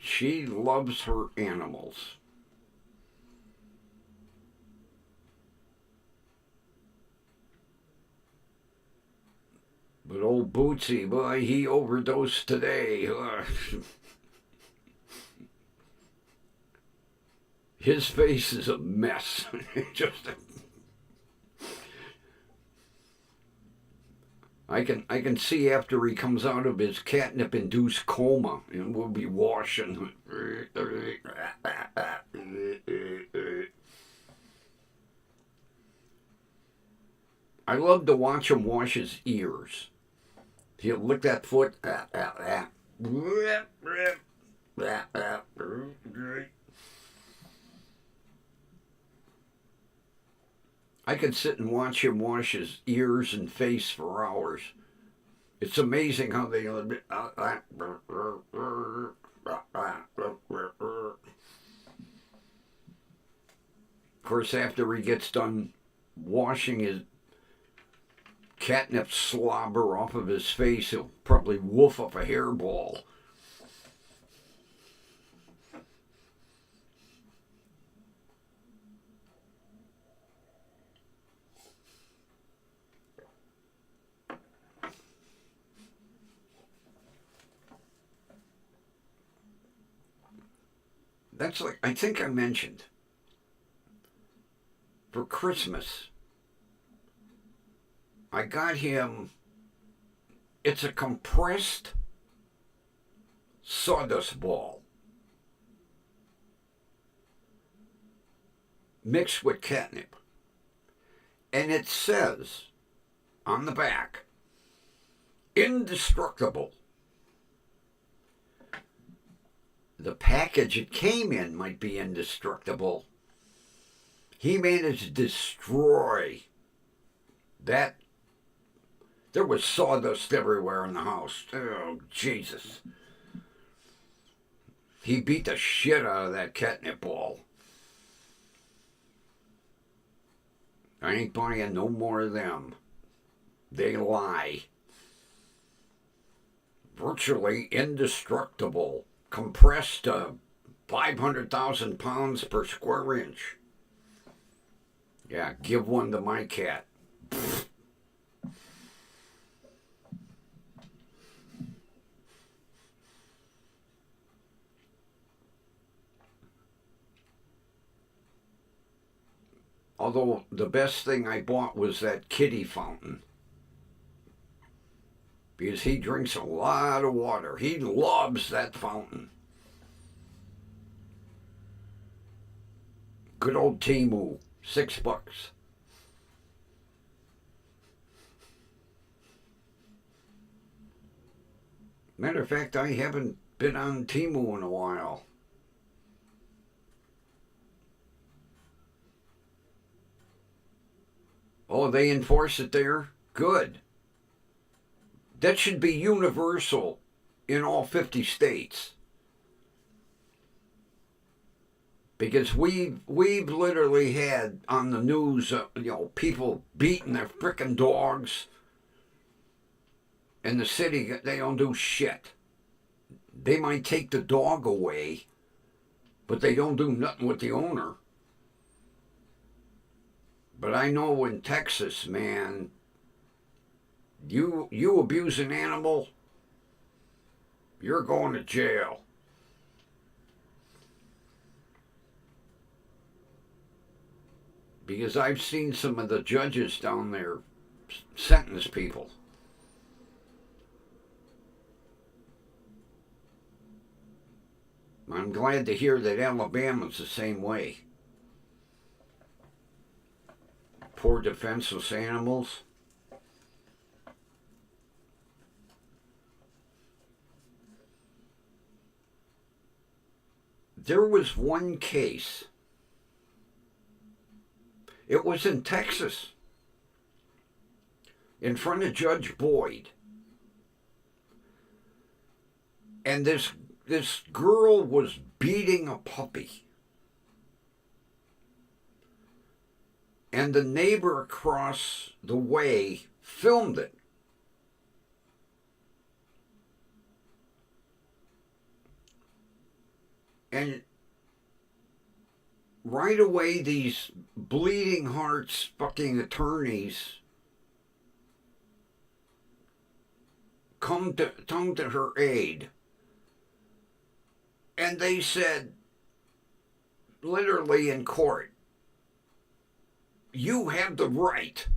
She loves her animals. But old Bootsy, boy, he overdosed today. His face is a mess. I can see after he comes out of his catnip-induced coma, and we'll be washing. I love to watch him wash his ears. He'll lick that foot. I could sit and watch him wash his ears and face for hours. It's amazing how they. Of course, after he gets done washing his catnip slobber off of his face, he'll probably woof up a hairball. That's like, I think I mentioned, for Christmas, I got him, it's a compressed sawdust ball mixed with catnip. And it says on the back, indestructible. The package it came in might be indestructible. He managed to destroy that. There was sawdust everywhere in the house. Oh, Jesus. He beat the shit out of that catnip ball. I ain't buying no more of them. They lie. Virtually indestructible. Compressed to 500,000 pounds per square inch. Yeah, give one to my cat. Although the best thing I bought was that kitty fountain. Because he drinks a lot of water. He loves that fountain. Good old Timu, $6. Matter of fact, I haven't been on Timu in a while. Oh, they enforce it there? Good. That should be universal in all 50 states. Because we've literally had on the news, people beating their frickin' dogs. In the city, they don't do shit. They might take the dog away, but they don't do nothing with the owner. But I know in Texas, man, you abuse an animal, you're going to jail. Because I've seen some of the judges down there sentence people. I'm glad to hear that Alabama's the same way. Poor defenseless animals. There was one case. It was in Texas, in front of Judge Boyd. And this girl was beating a puppy. And the neighbor across the way filmed it. And right away, these bleeding hearts fucking attorneys come to her aid. And they said, literally in court, you have the right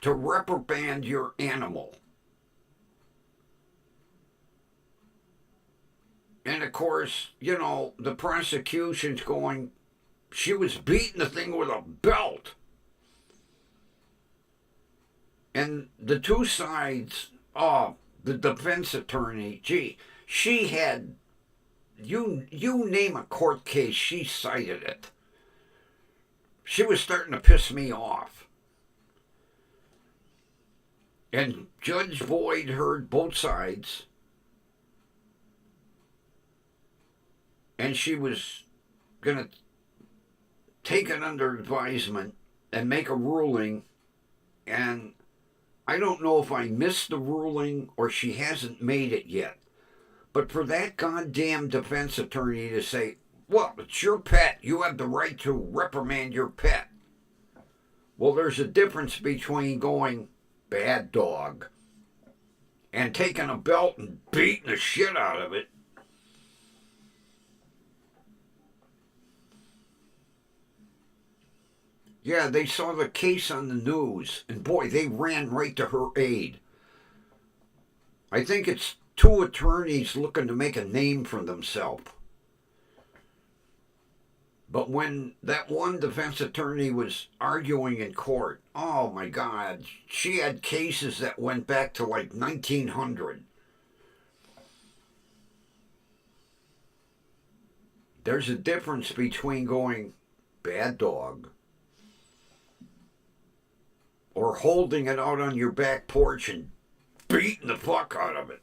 to reprimand your animal. And of course, the prosecution's going, she was beating the thing with a belt. And the two sides, the defense attorney, she had, you name a court case, she cited it. She was starting to piss me off. And Judge Boyd heard both sides. And she was going to take it under advisement and make a ruling. And I don't know if I missed the ruling or she hasn't made it yet. But for that goddamn defense attorney to say, well, it's your pet. You have the right to reprimand your pet. Well, there's a difference between going bad dog and taking a belt and beating the shit out of it. Yeah, they saw the case on the news, and boy, they ran right to her aid. I think it's two attorneys looking to make a name for themselves. But when that one defense attorney was arguing in court, oh my God, she had cases that went back to like 1900. There's a difference between going bad dog or holding it out on your back porch and beating the fuck out of it.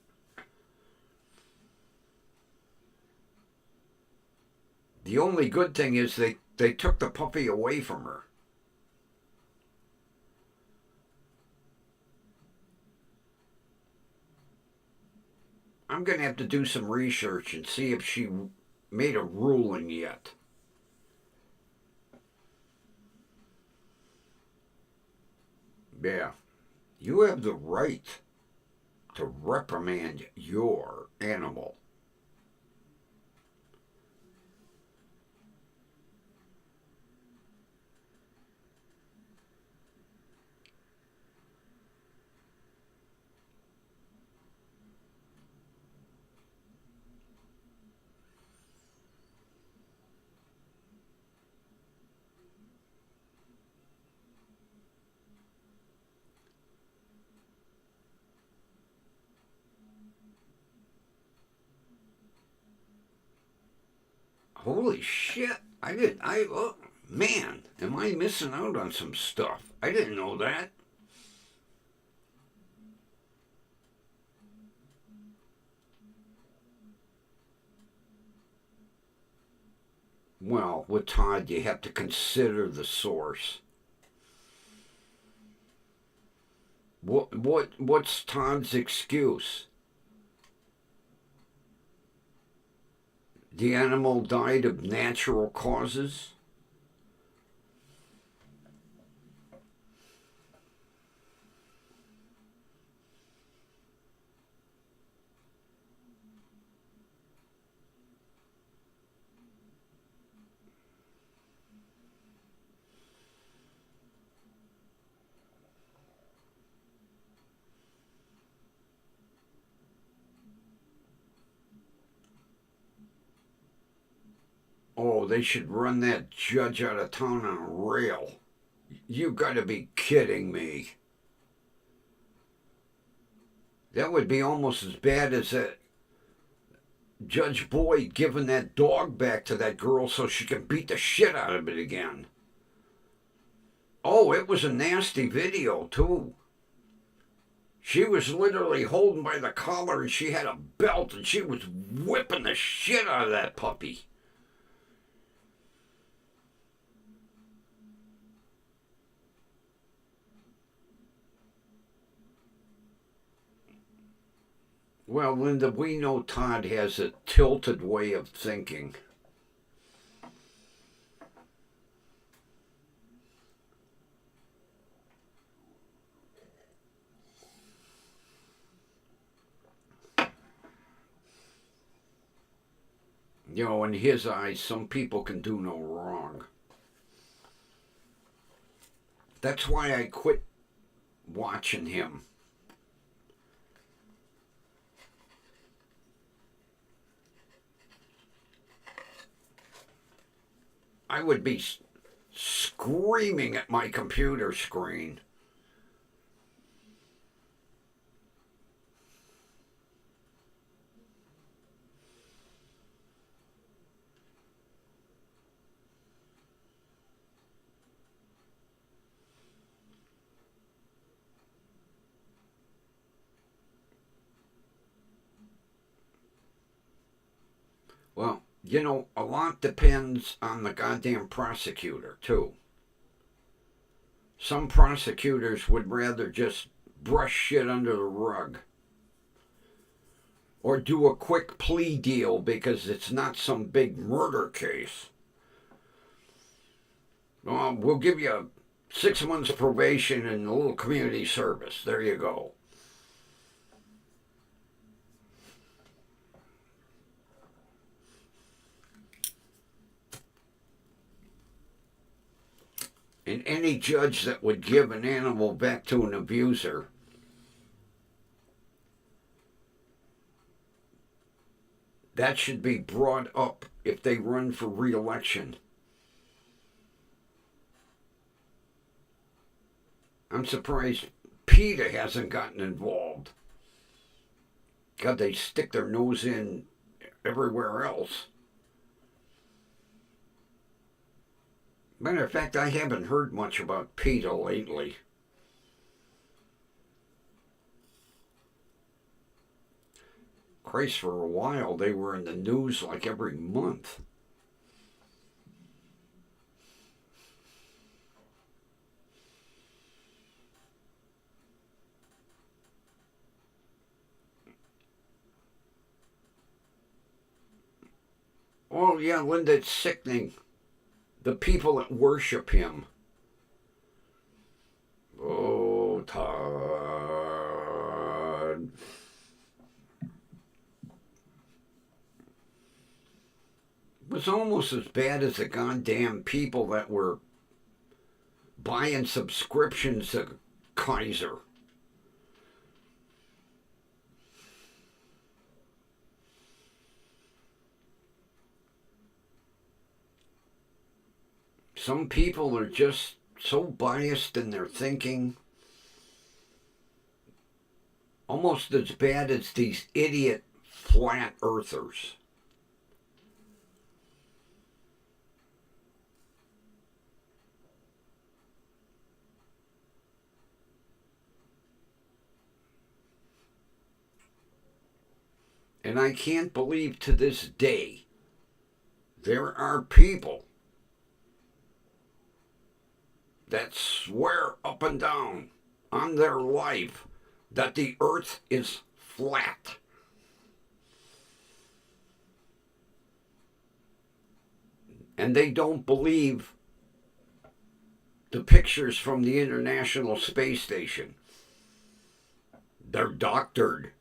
The only good thing is they took the puppy away from her. I'm going to have to do some research and see if she made a ruling yet. Yeah. You have the right to reprimand your animal. Holy shit. Oh, man, am I missing out on some stuff? I didn't know that. Well, with Todd, you have to consider the source. What's Todd's excuse? The animal died of natural causes? Oh, they should run that judge out of town on a rail. You gotta be kidding me. That would be almost as bad as that Judge Boyd giving that dog back to that girl so she can beat the shit out of it again. Oh, it was a nasty video, too. She was literally holding by the collar and she had a belt and she was whipping the shit out of that puppy. Well, Linda, we know Todd has a tilted way of thinking. You know, in his eyes, some people can do no wrong. That's why I quit watching him. I would be screaming at my computer screen. Well, a lot depends on the goddamn prosecutor, too. Some prosecutors would rather just brush shit under the rug or do a quick plea deal because it's not some big murder case. We'll give you 6 months probation and a little community service. There you go. And any judge that would give an animal back to an abuser, that should be brought up if they run for re-election. I'm surprised PETA hasn't gotten involved. God, they stick their nose in everywhere else. Matter of fact, I haven't heard much about PETA lately. Christ, for a while they were in the news like every month. Oh, yeah, Linda, it's sickening. The people that worship him. Oh, Todd. It was almost as bad as the goddamn people that were buying subscriptions to Kaiser. Some people are just so biased in their thinking, almost as bad as these idiot flat earthers. And I can't believe to this day there are people that swear up and down on their life that the earth is flat. And they don't believe the pictures from the International Space Station. They're doctored.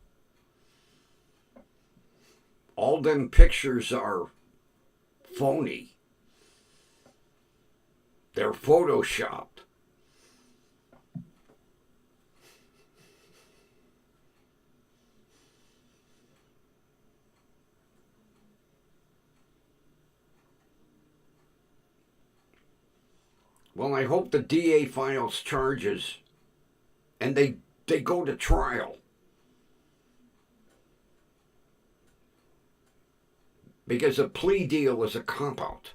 All them pictures are phony. They're photoshopped. Well, I hope the DA files charges and they go to trial. Because a plea deal is a cop-out.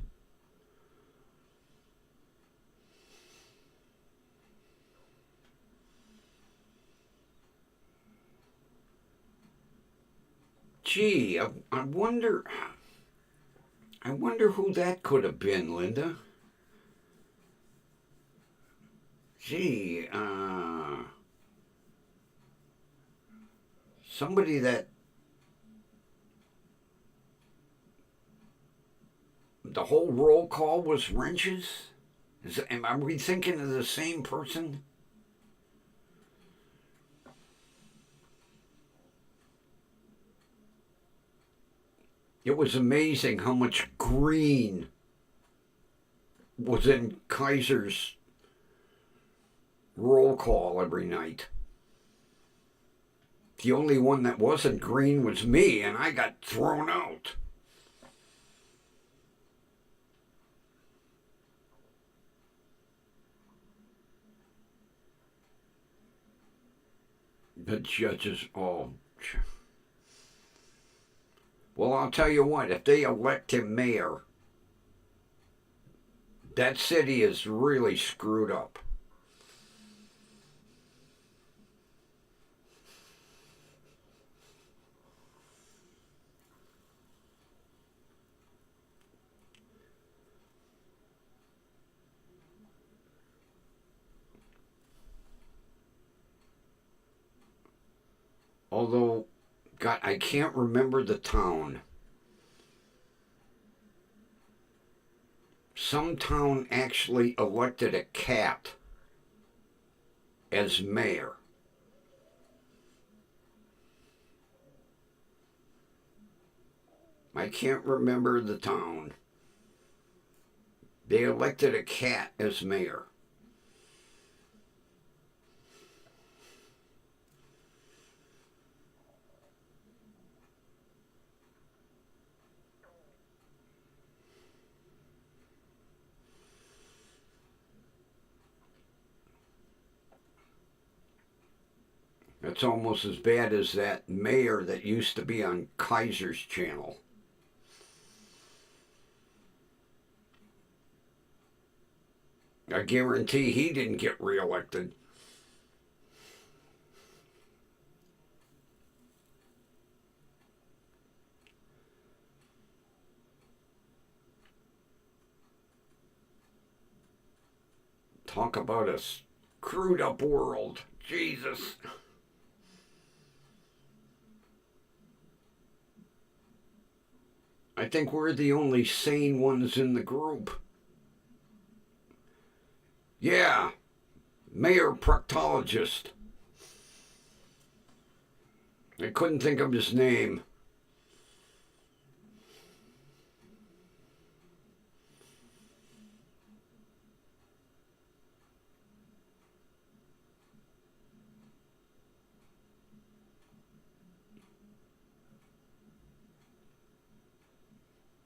Gee, I wonder who that could have been, Linda. Gee, somebody that the whole roll call was wrenches? Are we thinking of the same person? It was amazing how much green was in Kaiser's roll call every night. The only one that wasn't green was me, and I got thrown out. The judges, oh. Well, I'll tell you what, if they elect him mayor, that city is really screwed up. Although, God, I can't remember the town. Some town actually elected a cat as mayor. I can't remember the town. They elected a cat as mayor. That's almost as bad as that mayor that used to be on Kaiser's channel. I guarantee he didn't get reelected. Talk about a screwed up world. Jesus. I think we're the only sane ones in the group. Yeah, mayor proctologist. I couldn't think of his name.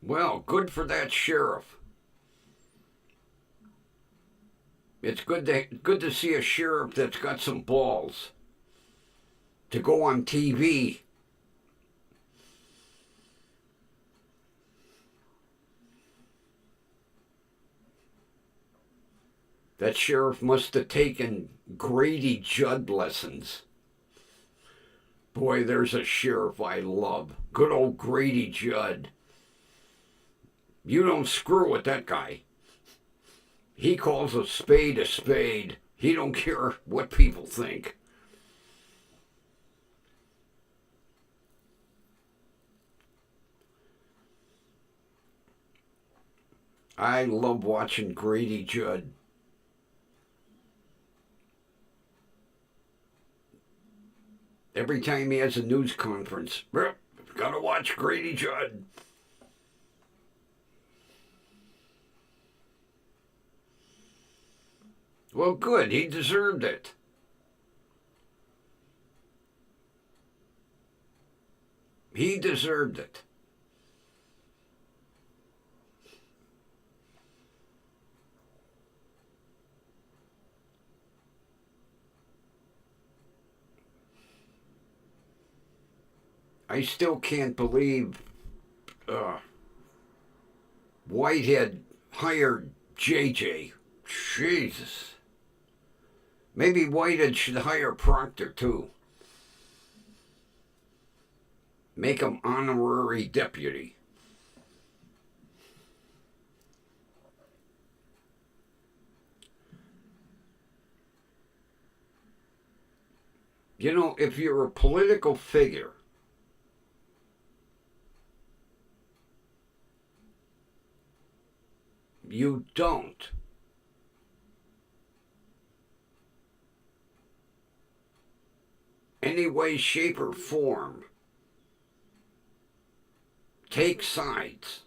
Well, good for that sheriff. It's good to see a sheriff that's got some balls to go on TV. That sheriff must have taken Grady Judd lessons. Boy, there's a sheriff I love. Good old Grady Judd. You don't screw with that guy. He calls a spade a spade. He don't care what people think. I love watching Grady Judd. Every time he has a news conference, gotta watch Grady Judd. Well, good. He deserved it. He deserved it. I still can't believe Whitehead hired JJ. Jesus. Maybe Whitehead should hire Proctor, too. Make him honorary deputy. You know, if you're a political figure, you don't any way, shape, or form take sides,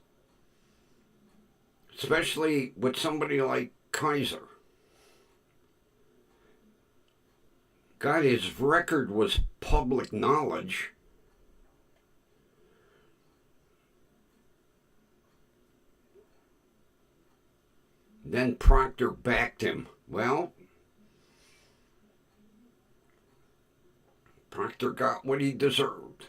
especially with somebody like Kaiser. God, his record was public knowledge. Then Proctor backed him. Well, Proctor got what he deserved.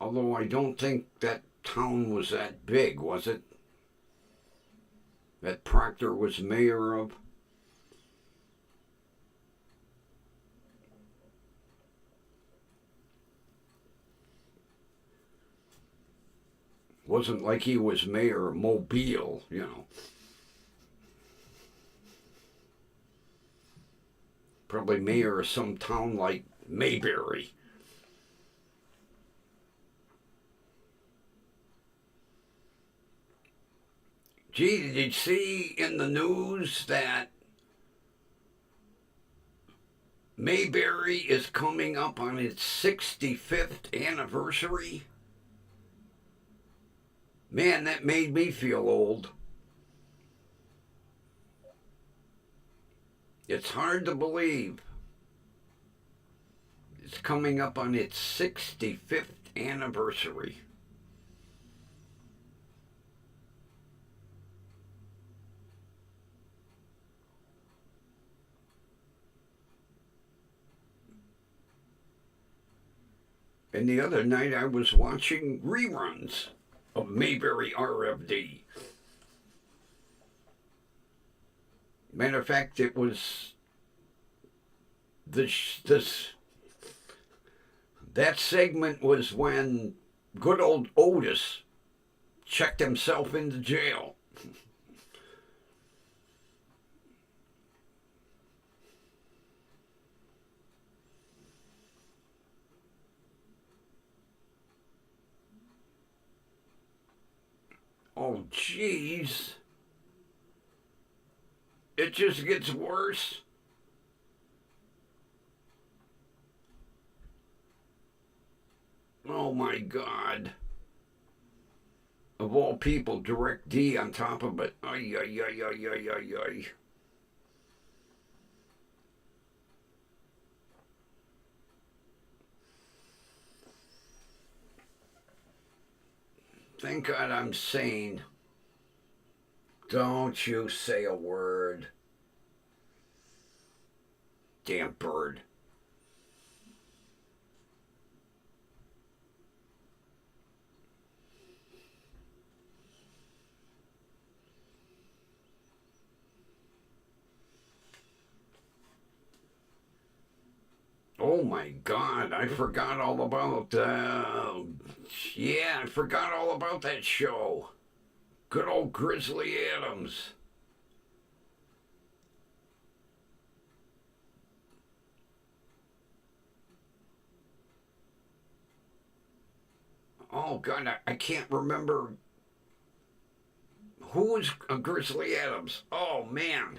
Although I don't think that town was that big, was it? That Proctor was mayor of? Wasn't like he was mayor of Mobile, you know. Probably mayor of some town like Mayberry. Gee, did you see in the news that Mayberry is coming up on its 65th anniversary? Man, that made me feel old. It's hard to believe. It's coming up on its 65th anniversary. And the other night I was watching reruns of Mayberry RFD. Matter of fact, it was that segment was when good old Otis checked himself into jail. Oh, jeez. It just gets worse. Oh, my God. Of all people, Direct D on top of it. Ay, ay, ay, ay, ay, ay, ay. Thank God I'm sane. Don't you say a word. Damn bird. Oh my God, I forgot all about, I forgot all about that show. Good old Grizzly Adams. Oh God, I can't remember who was Grizzly Adams. Oh man.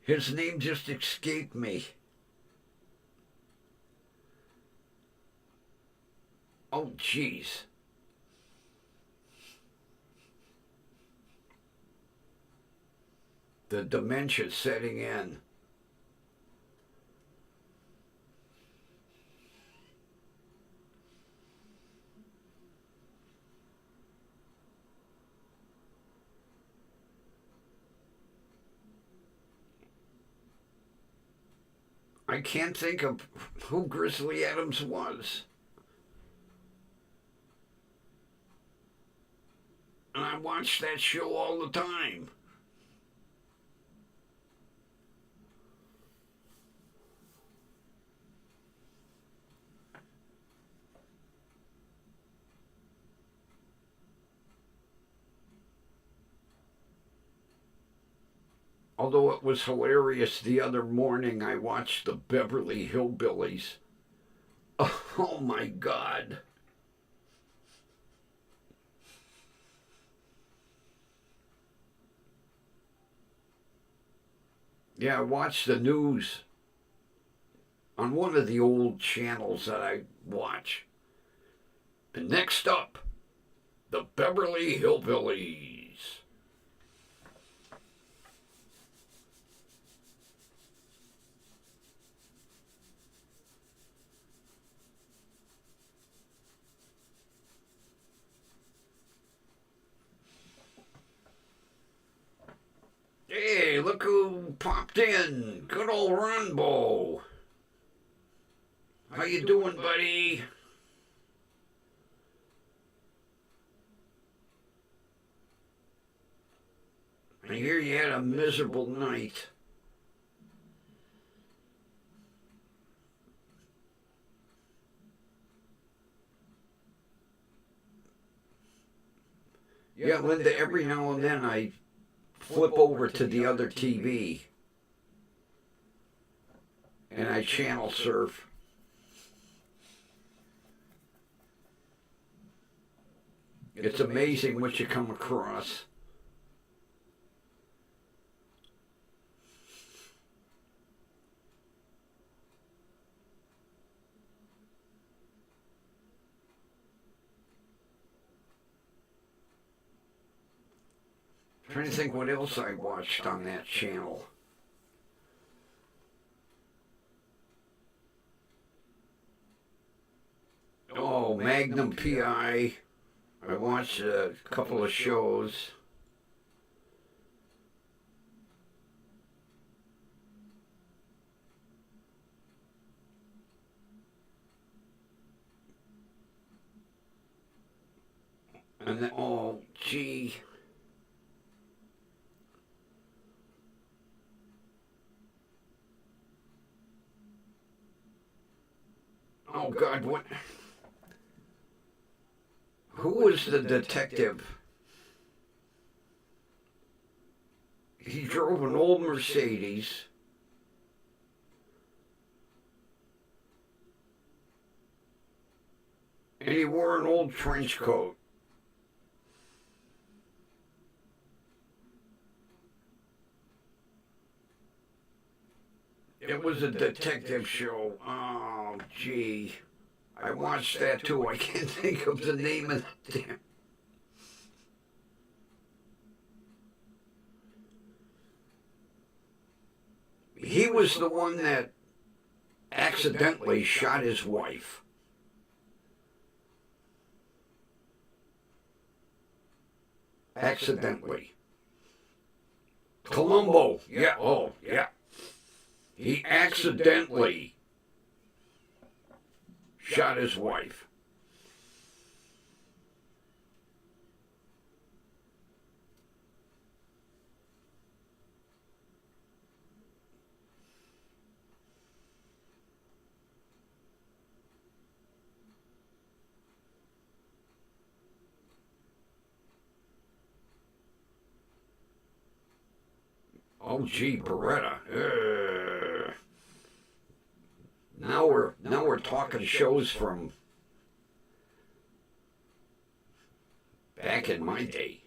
His name just escaped me. Oh jeez. The dementia setting in. I can't think of who Grizzly Adams was. And I watched that show all the time. Although it was hilarious the other morning, I watched the Beverly Hillbillies. Oh my God. Yeah, I watched the news on one of the old channels that I watch. And next up, the Beverly Hillbillies. Hey, look who popped in. Good old Runbo. How you doing, buddy? I hear you had a miserable night. Yeah, Linda, every now and then I flip over to the other TV and I channel surf. It's amazing what you come across. Trying to think what else I watched on that channel. Oh, Magnum PI. I watched a couple of shows. And then, oh, gee. Oh, God, what? Who was the detective? He drove an old Mercedes. And he wore an old trench coat. It was a detective show. Oh, gee. I watched that too. I can't think of the name of the damn. He was the one that accidentally shot his wife. Accidentally. Columbo. Yeah. Oh, yeah. He accidentally shot his wife. Oh, gee, Beretta. Now we're talking shows from back in my day.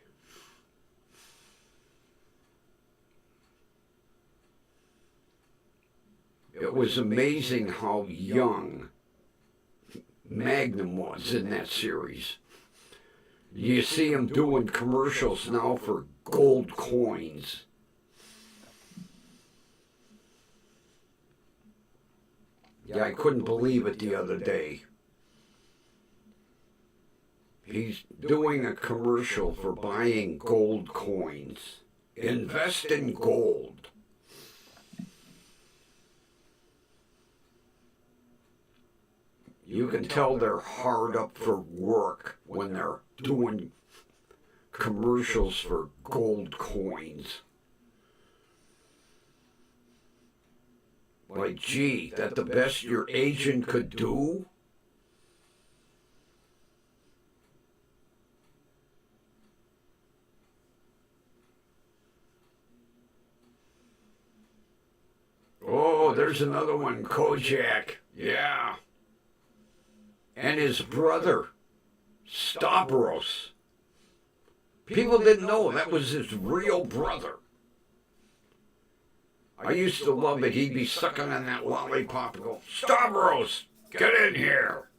It was amazing how young Magnum was in that series. You see him doing commercials now for gold coins. Yeah, I couldn't believe it the other day. He's doing a commercial for buying gold coins. Invest in gold. You can tell they're hard up for work when they're doing commercials for gold coins. Like, gee, that the best your agent could do? Oh, there's another one, Kojak. Yeah. And his brother, Stavros. People didn't know that was his real brother. I used to love it. He'd be sucking on that lollipop and go, Stavros, get in here.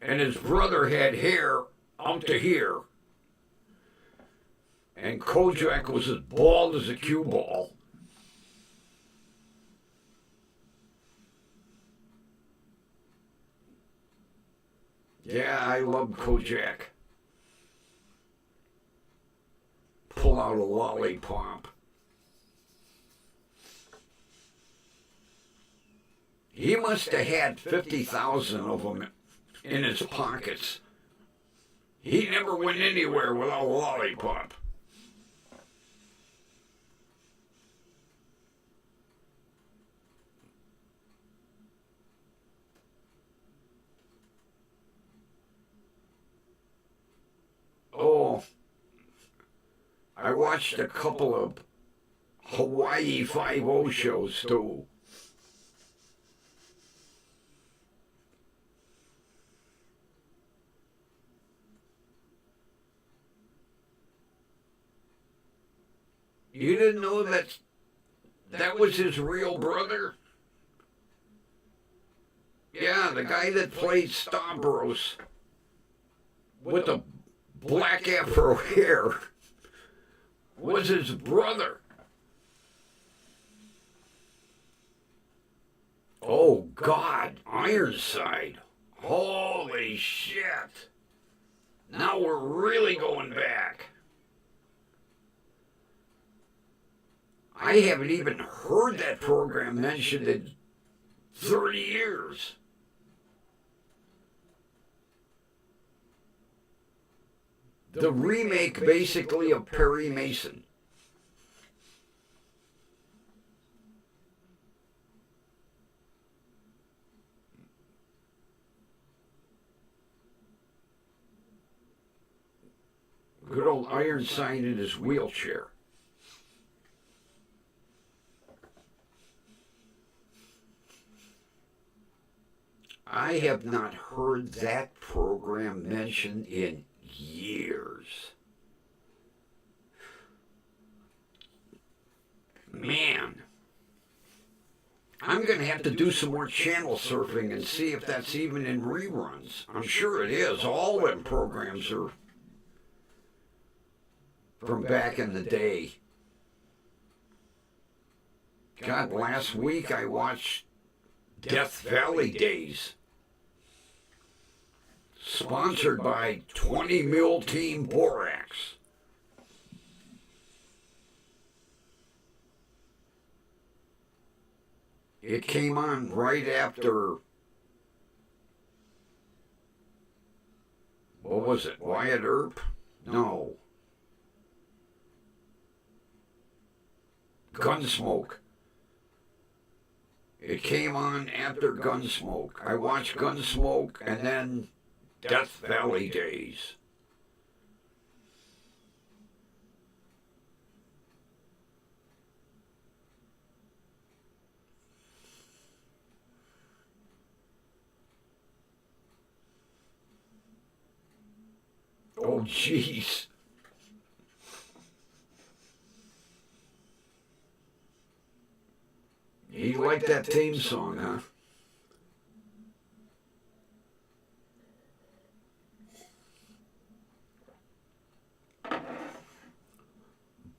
And his brother had hair out to here. And Kojak was as bald as a cue ball. Yeah, I loved Kojak. Pull out a lollipop. He must have had 50,000 of them in his pockets. He never went anywhere without a lollipop. Oh, watched a couple of Hawaii 5-0 shows too. You didn't know that was his real brother? Yeah, the guy that played Stavros with the black afro hair was his brother. Oh, God, Ironside. Holy shit. Now we're really going back. I haven't even heard that program mentioned in 30 years. The remake, basically, of Perry Mason. Good old Ironside in his wheelchair. I have not heard that program mentioned in years. Man, I'm going to have to do some more channel surfing and see if that's even in reruns. I'm sure it is. All them programs are from back in the day. God, last week I watched Death Valley Days, sponsored by 20 Mil Team Borax. It came on right after, what was it, Wyatt Earp? No. Gunsmoke. It came on after Gunsmoke. I watched Gunsmoke and then Death Valley Days. Oh, jeez. You like that theme song, huh?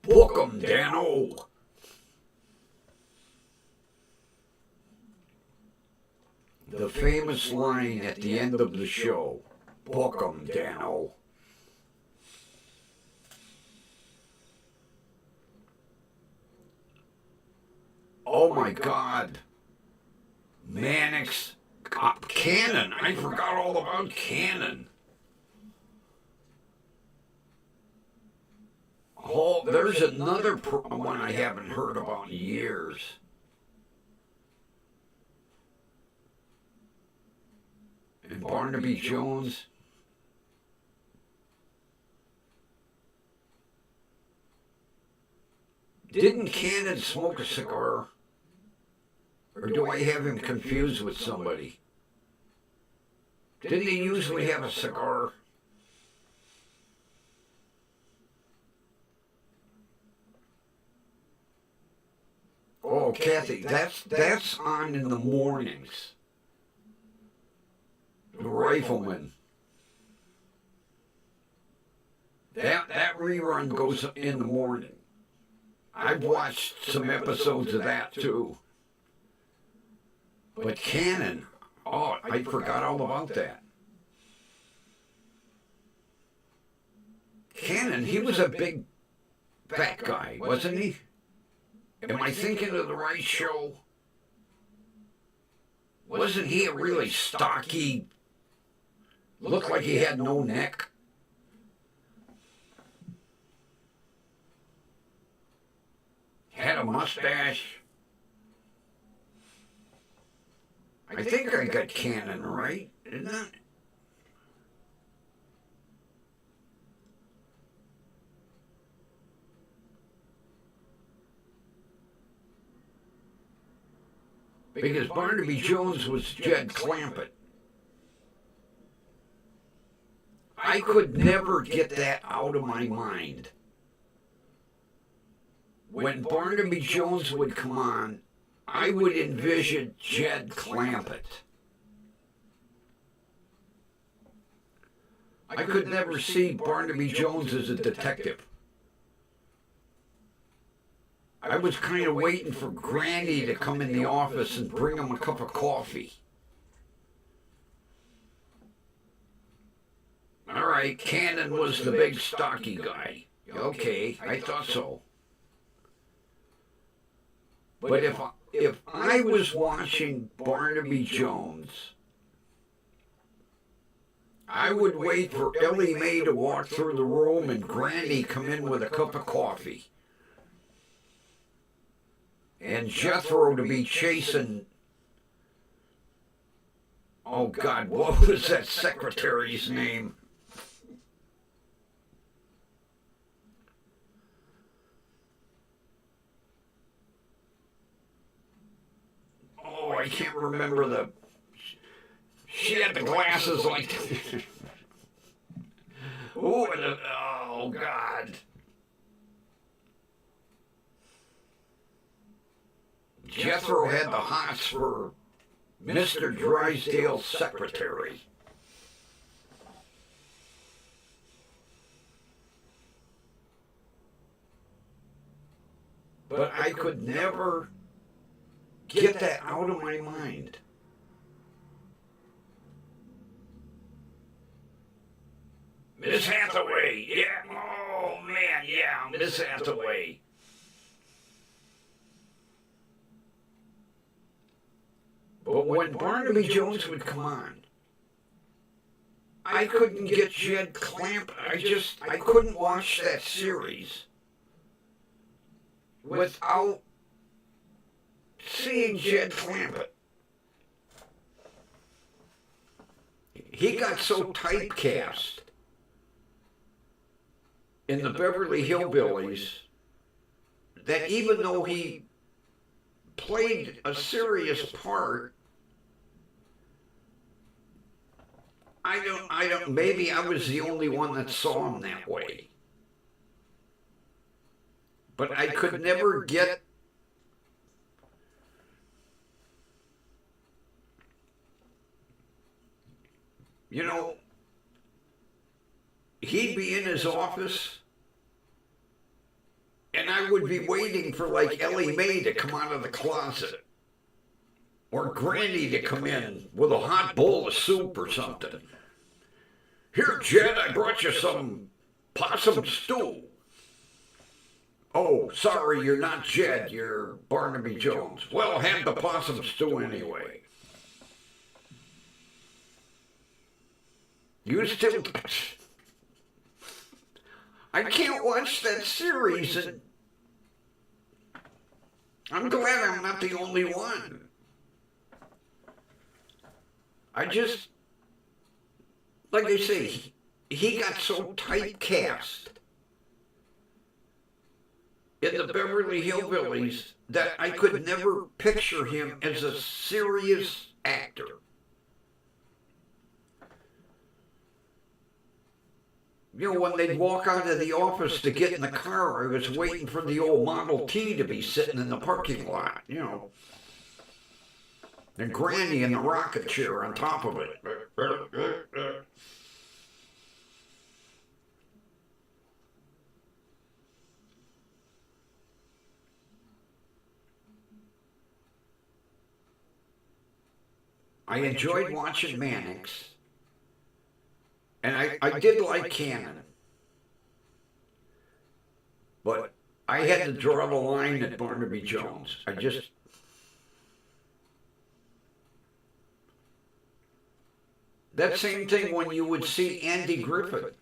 Book 'em, Dano. The famous line at the end of the show. Book 'em, Dano. Oh my God. Mannix. Cannon. I forgot all about Cannon. Oh, there's another one I haven't heard about in years. And Barnaby Jones. Didn't Cannon smoke a cigar? Or do I have him confused with somebody? Didn't he usually have a cigar? Oh, Kathy, that's on in the mornings. The Rifleman. That rerun goes in the morning. I've watched some episodes of that too. But Cannon, oh, I forgot all about that. Cannon, he was a big fat guy, wasn't he? Am I thinking of the right show? Wasn't he a really stocky, looked like he had no neck? Had a mustache? I think I got Cannon right, didn't I? because Barnaby Jones was Jed Clampett. I could never get that out of my mind. When Barnaby Jones would come on, I would envision Jed Clampett. I could never see Barnaby Jones as a detective. I was kind of waiting for Granny to come in the office and bring him a cup of coffee. All right, Cannon was the big stocky guy. Okay, I thought so. But if I was watching Barnaby Jones, I would wait for Ellie Mae to walk through the room and Granny come in with a cup of coffee. And Jethro to be chasing, oh God, what was that secretary's name? Oh, I can't remember the, she had the glasses like, oh God. Jethro had the hots for Mr. Drysdale's secretary. But I could never get that out of my mind. Miss Hathaway, yeah, oh man, yeah, Miss Hathaway. But when Barnaby Jones would come on, I couldn't get Jed Clampett. I couldn't watch that series without seeing Jed Clampett. He got so typecast in the Beverly Hillbillies that even though he played a serious part, I don't, maybe I was the only one that saw him that way. But I could never get, you know, he'd be in his office and I would be waiting for like Ellie Mae to come out of the closet. Or Granny to come in with a hot bowl of soup or something. Here, Jed, I brought you some possum stew. Oh, sorry, you're not Jed, you're Barnaby Jones. Well, have the possum stew anyway. You still... I can't watch that series, and I'm glad I'm not the only one. I just, like I say, he got so typecast in the Beverly Hillbillies that I could never picture him as a serious actor. You know, when they'd walk out of the office to get in the car, I was waiting for the old Model T to be sitting in the parking lot, you know. And Granny in the rocket chair on top of it. I enjoyed watching Mannix. And I did like Cannon. But I had to draw the line at Barnaby Jones. I just... That same thing when you would see Andy Griffith.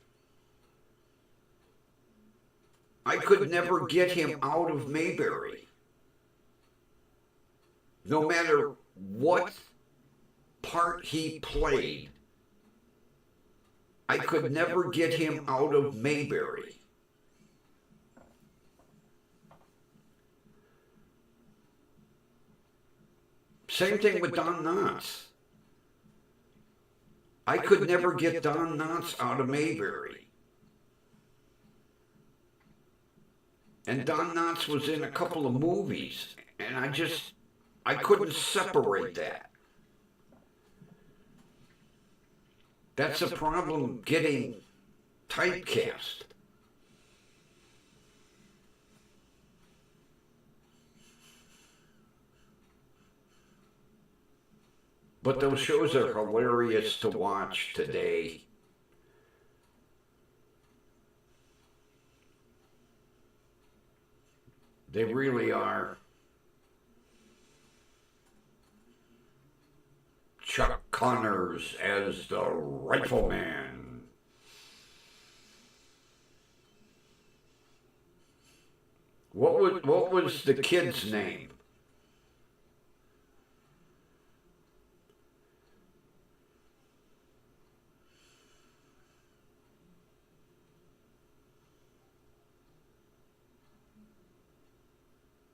I could never get him out of Mayberry. No matter what part he played, I could never get him out of Mayberry. Same thing with Don Knotts. I could never get Don Knotts out of Mayberry. And Don Knotts was in a couple of movies, and I couldn't separate that. That's a problem getting typecast. But those shows are hilarious to watch today. They really are. Chuck Connors as the Rifleman. What was the kid's name?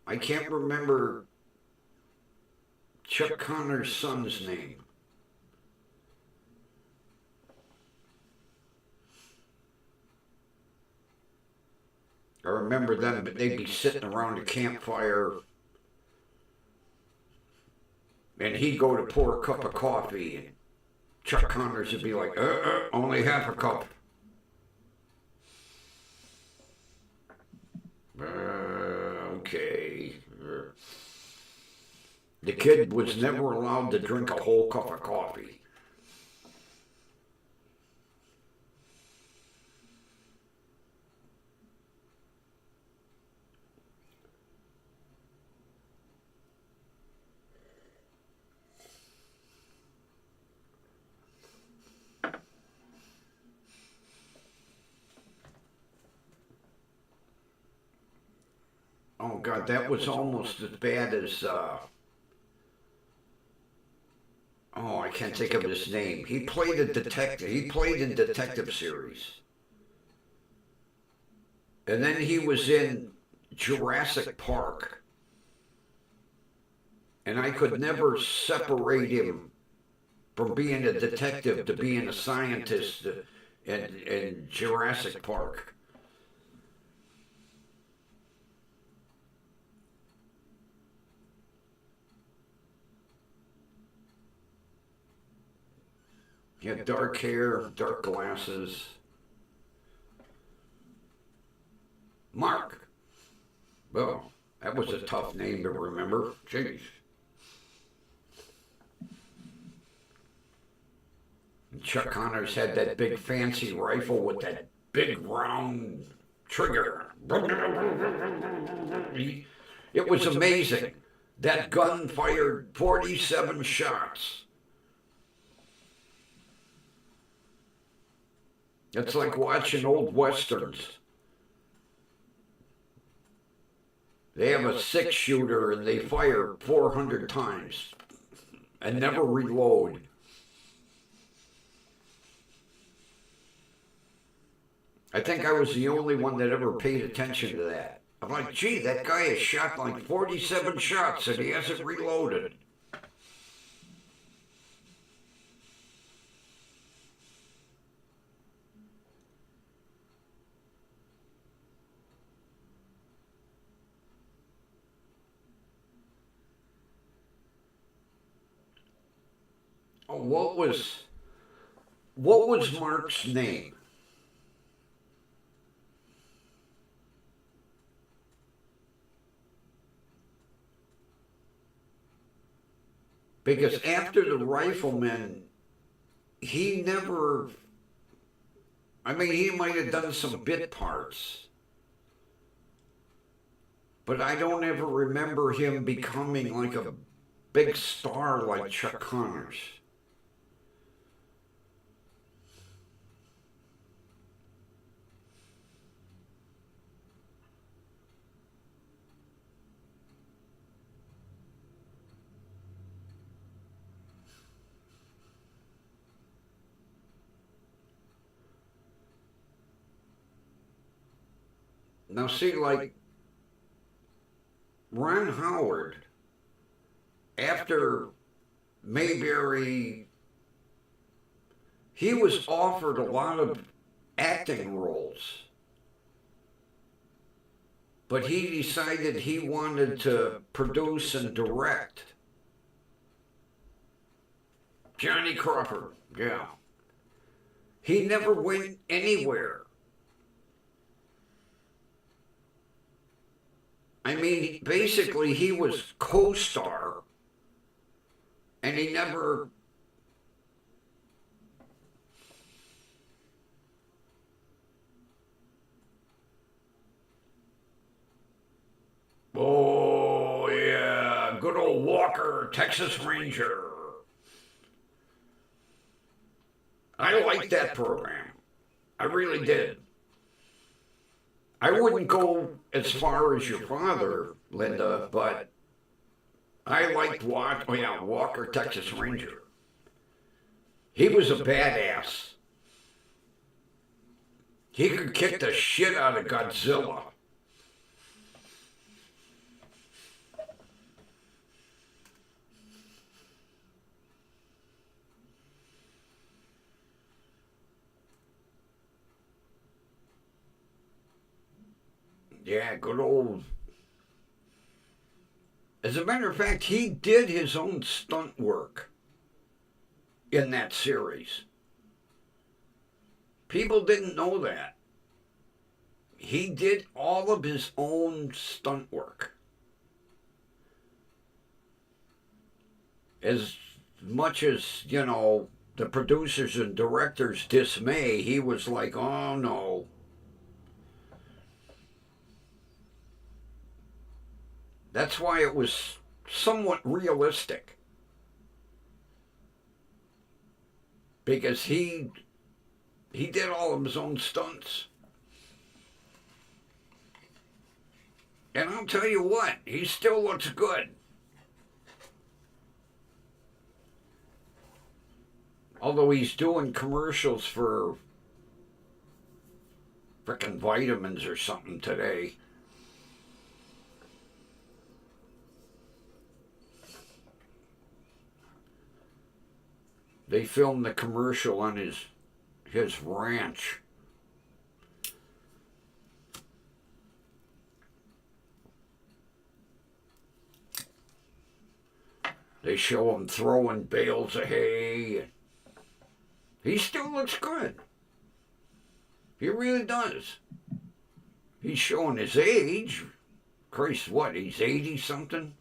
I can't remember Chuck Connors' son's name. I remember them, but they'd be sitting around a campfire, and he'd go to pour a cup of coffee, and Chuck Connors would be like, only half a cup. Okay. The kid was never allowed to drink a whole cup of coffee. Oh God, that was almost as bad as I can't think of his name. He played a detective. He played in detective series. And then he was in Jurassic Park. And I could never separate him from being a detective to being a scientist in Jurassic Park. He had dark hair, dark glasses. Mark. Well, that was a tough name to remember. Jeez. And Chuck Connors had that big fancy rifle with that big round trigger. It was amazing. That gun fired 47 shots. It's like watching old westerns. They have a 6-shooter and they fire 400 times and never reload. I think I was the only one that ever paid attention to that. I'm like, gee, that guy has shot like 47 shots and he hasn't reloaded. Oh, what was Mark's name? Because after the Rifleman, he never, I mean, he might have done some bit parts, but I don't ever remember him becoming like a big star like Chuck Connors. Now see, like Ron Howard after Mayberry, he was offered a lot of acting roles, but he decided he wanted to produce and direct. Johnny Crawford, yeah. He never went anywhere. I mean, basically, he was co-star, and he never. Oh, yeah, good old Walker, Texas Ranger. I liked that program. I really did. I wouldn't go as far as your father, Linda, but I liked Walker, Texas Ranger. He was a badass. He could kick the shit out of Godzilla. Yeah, good old. As a matter of fact, he did his own stunt work in that series. People didn't know that. He did all of his own stunt work. As much as, the producers and directors dismay, he was like, oh no. That's why it was somewhat realistic. Because he did all of his own stunts. And I'll tell you what, he still looks good. Although he's doing commercials for frickin' vitamins or something today. They filmed the commercial on his ranch. They show him throwing bales of hay. He still looks good. He really does. He's showing his age. Christ, what, he's 80 something?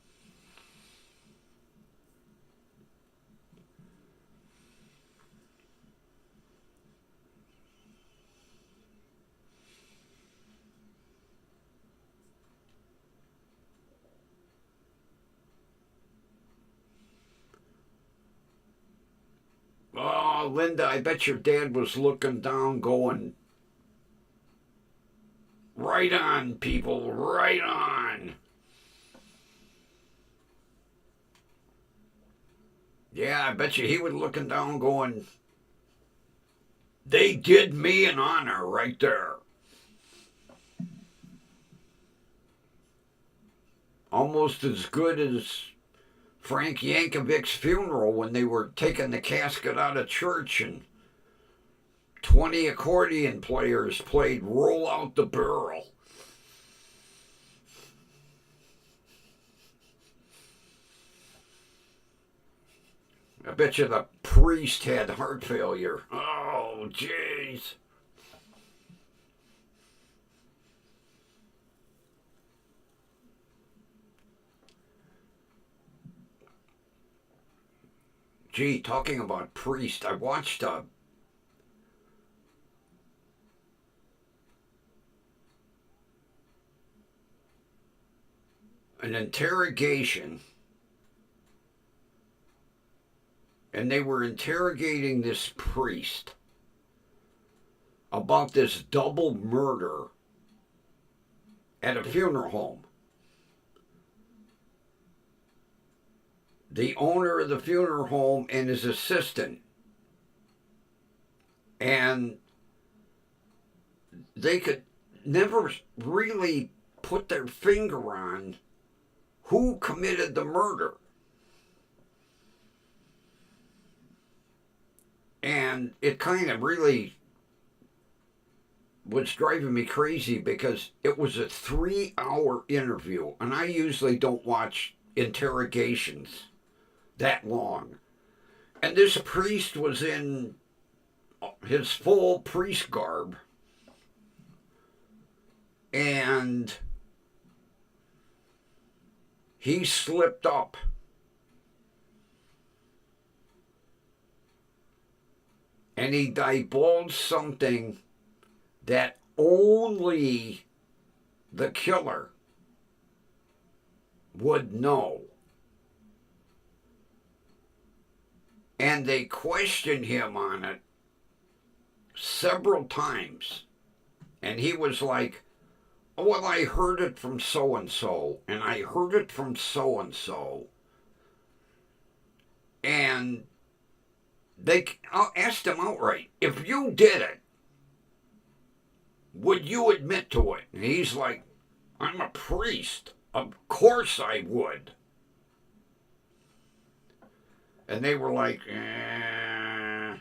Oh, Linda, I bet your dad was looking down going, right on, people, right on. Yeah, I bet you he was looking down going, they did me an honor right there. Almost as good as Frank Yankovic's funeral when they were taking the casket out of church and 20 accordion players played Roll Out the Barrel. I bet you the priest had heart failure. Oh, jeez. Gee, talking about priest, I watched an interrogation, and they were interrogating this priest about this double murder at a funeral home. The owner of the funeral home and his assistant. And they could never really put their finger on who committed the murder. And it kind of really was driving me crazy because it was a 3-hour interview, and I usually don't watch interrogations that long. And this priest was in his full priest garb, and he slipped up. And he divulged something that only the killer would know. And they questioned him on it several times. And he was like, oh, well, I heard it from so-and-so, and I heard it from so-and-so. And they asked him outright, if you did it, would you admit to it? And he's like, I'm a priest. Of course I would. And they were like, eh.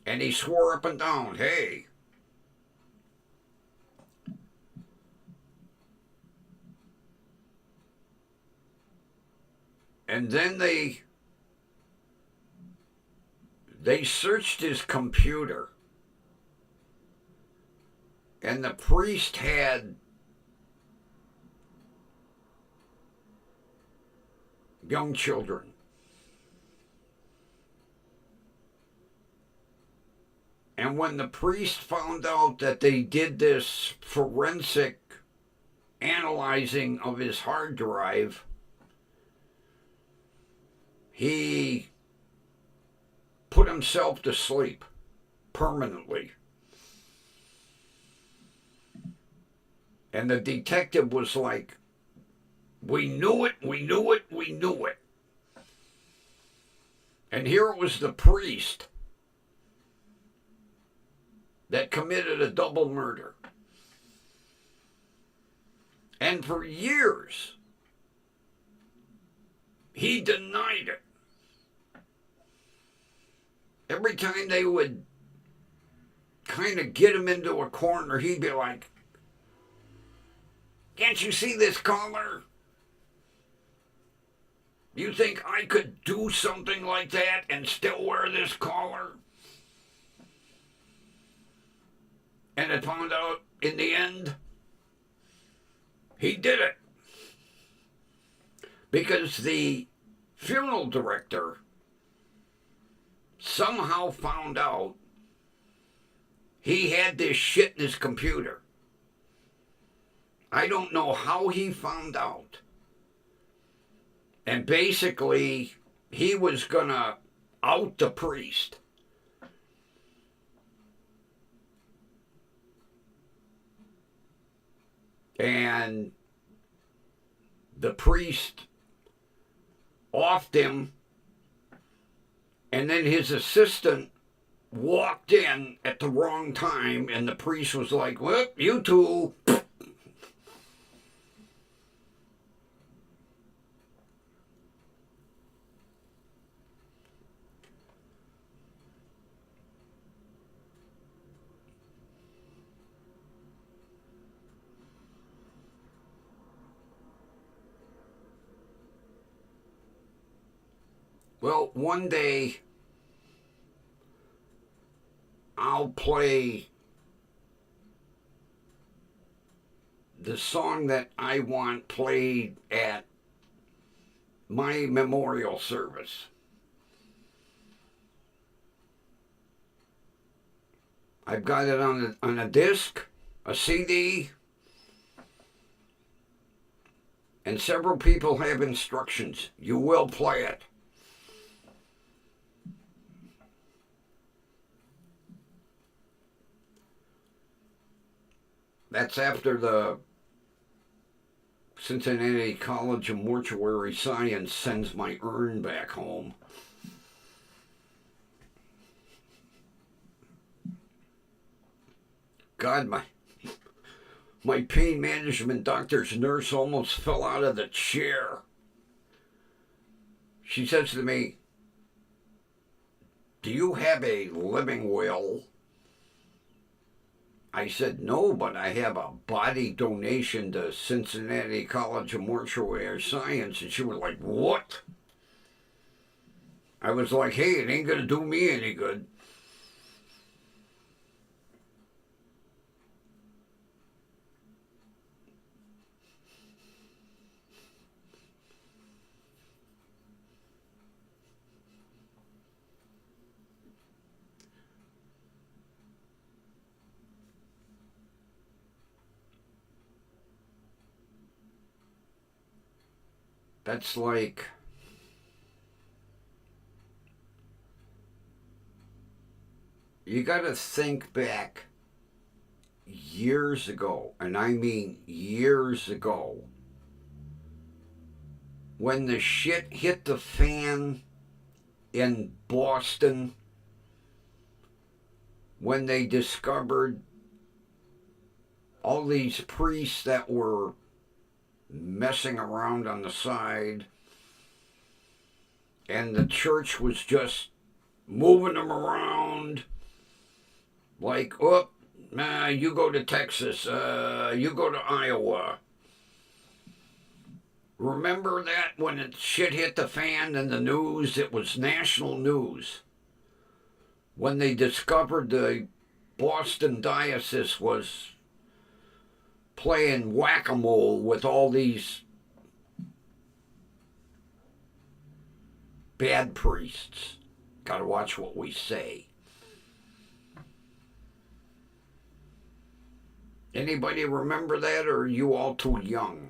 And he swore up and down, hey. And then they searched his computer. And the priest had young children. And when the priest found out that they did this forensic analyzing of his hard drive, he put himself to sleep permanently. And the detective was like, we knew it, we knew it, we knew it. And here it was the priest that committed a double murder. And for years, he denied it. Every time they would kind of get him into a corner, he'd be like, can't you see this collar? You think I could do something like that and still wear this collar? And it found out in the end, he did it. Because the funeral director somehow found out he had this shit in his computer. I don't know how he found out. And basically, he was going to out the priest. And the priest offed him, and then his assistant walked in at the wrong time, and the priest was like, well, you two. Well, one day I'll play the song that I want played at my memorial service. I've got it on a disc, a CD, and several people have instructions. You will play it. That's after the Cincinnati College of Mortuary Science sends my urn back home. God, my pain management doctor's nurse almost fell out of the chair. She says to me, "Do you have a living will?" I said, "No, but I have a body donation to Cincinnati College of Mortuary Science." And she was like, "What?" I was like, "Hey, it ain't going to do me any good." That's like, you got to think back years ago, and I mean years ago, when the shit hit the fan in Boston, when they discovered all these priests that were messing around on the side, and the church was just moving them around like, oh, you go to Texas, you go to Iowa. Remember that when it shit hit the fan in the news? It was national news. When they discovered the Boston diocese was playing whack-a-mole with all these bad priests. Gotta watch what we say. Anybody remember that, or are you all too young?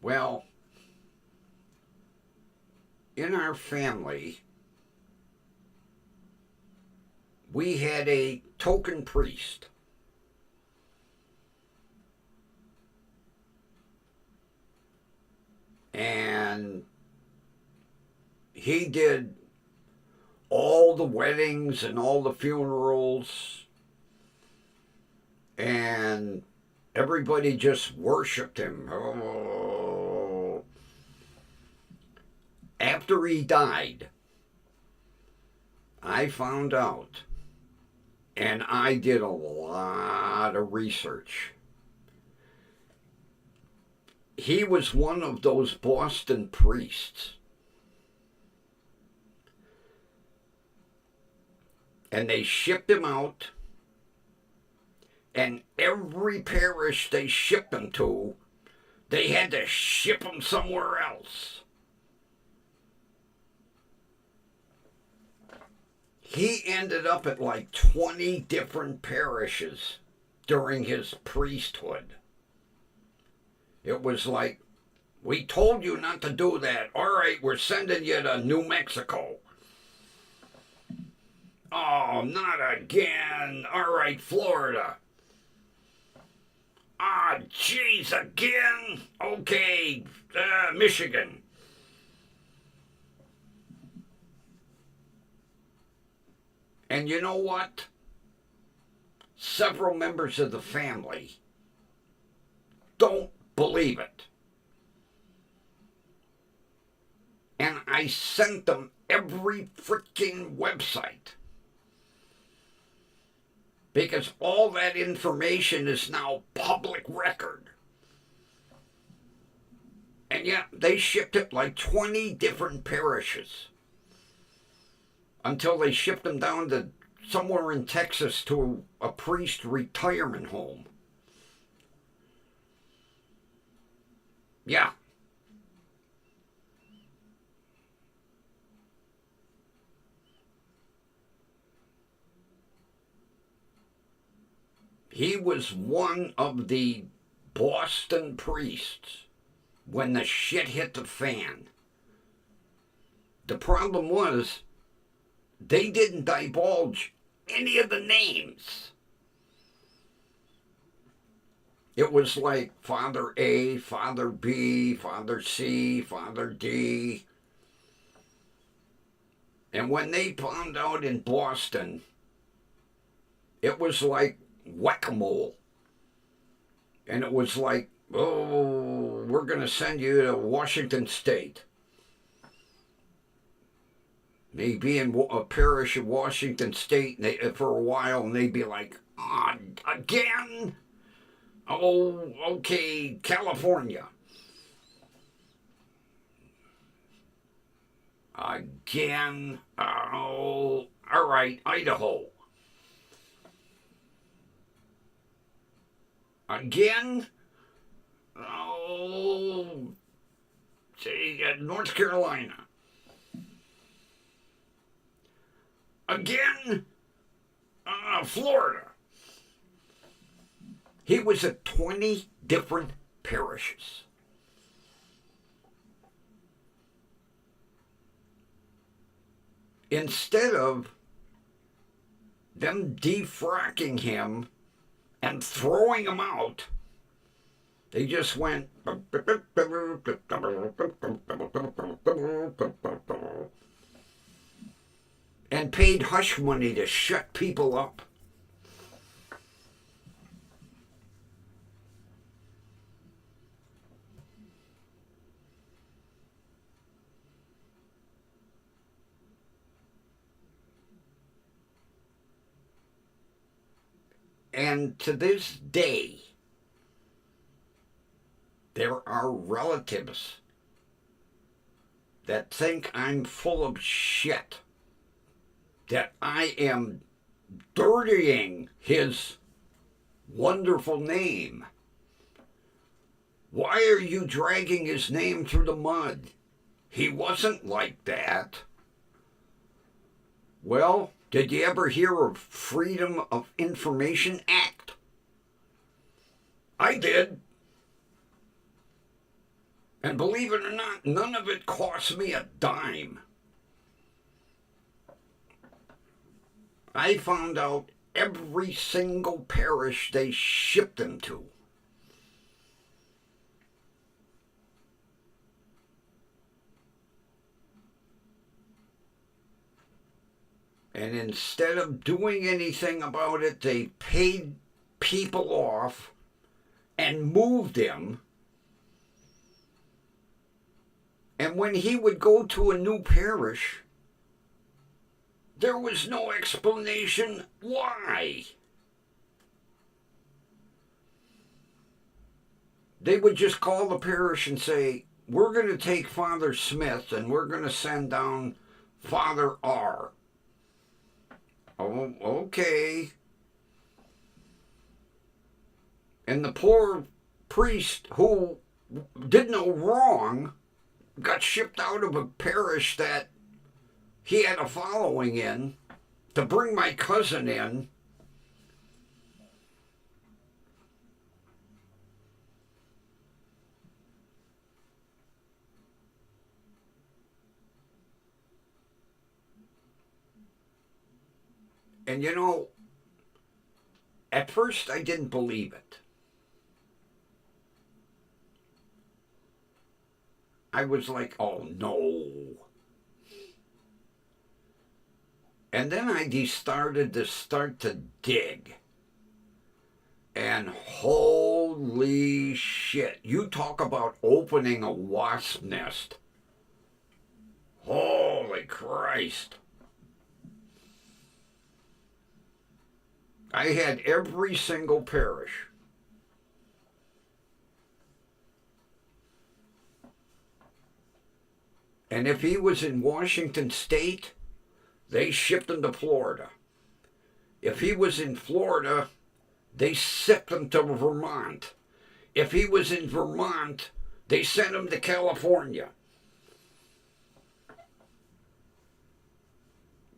Well, in our family, we had a token priest. And he did all the weddings and all the funerals, and everybody just worshipped him. Oh. After he died, I found out, and I did a lot of research. He was one of those Boston priests. And they shipped him out, and every parish they shipped him to, they had to ship him somewhere else. He ended up at like 20 different parishes during his priesthood. It was like, we told you not to do that. All right, we're sending you to New Mexico. Oh, not again. All right, Florida. Ah, jeez, again? Okay, Michigan. And you know what? Several members of the family don't believe it. And I sent them every freaking website. Because all that information is now public record. And yet they shipped it like 20 different parishes. Until they shipped them down to somewhere in Texas to a priest retirement home. Yeah. He was one of the Boston priests when the shit hit the fan. The problem was, they didn't divulge any of the names. It was like Father A, Father B, Father C, Father D. And when they found out in Boston, it was like whack-a-mole. And it was like, oh, we're going to send you to Washington State. They'd be in a parish of Washington State for a while, and they'd be like, again? Oh, okay, California. Again? Oh, all right, Idaho. Again? Oh, say North Carolina. Again? Florida. He was at 20 different parishes. Instead of them defrocking him and throwing him out, they just went and paid hush money to shut people up. And to this day, there are relatives that think I'm full of shit, that I am dirtying his wonderful name. Why are you dragging his name through the mud? He wasn't like that. Well, did you ever hear of Freedom of Information Act? I did. And believe it or not, none of it cost me a dime. I found out every single parish they shipped them to. And instead of doing anything about it, they paid people off and moved him. And when he would go to a new parish, there was no explanation why. They would just call the parish and say, we're going to take Father Smith and we're going to send down Father R. Oh, okay. And the poor priest who did no wrong got shipped out of a parish that he had a following in to bring my cousin in. And you know, at first I didn't believe it. I was like, oh no. And then I started to dig. And holy shit, you talk about opening a wasp nest. Holy Christ. I had every single parish. And if he was in Washington State, they shipped him to Florida. If he was in Florida, they sent him to Vermont. If he was in Vermont, they sent him to California.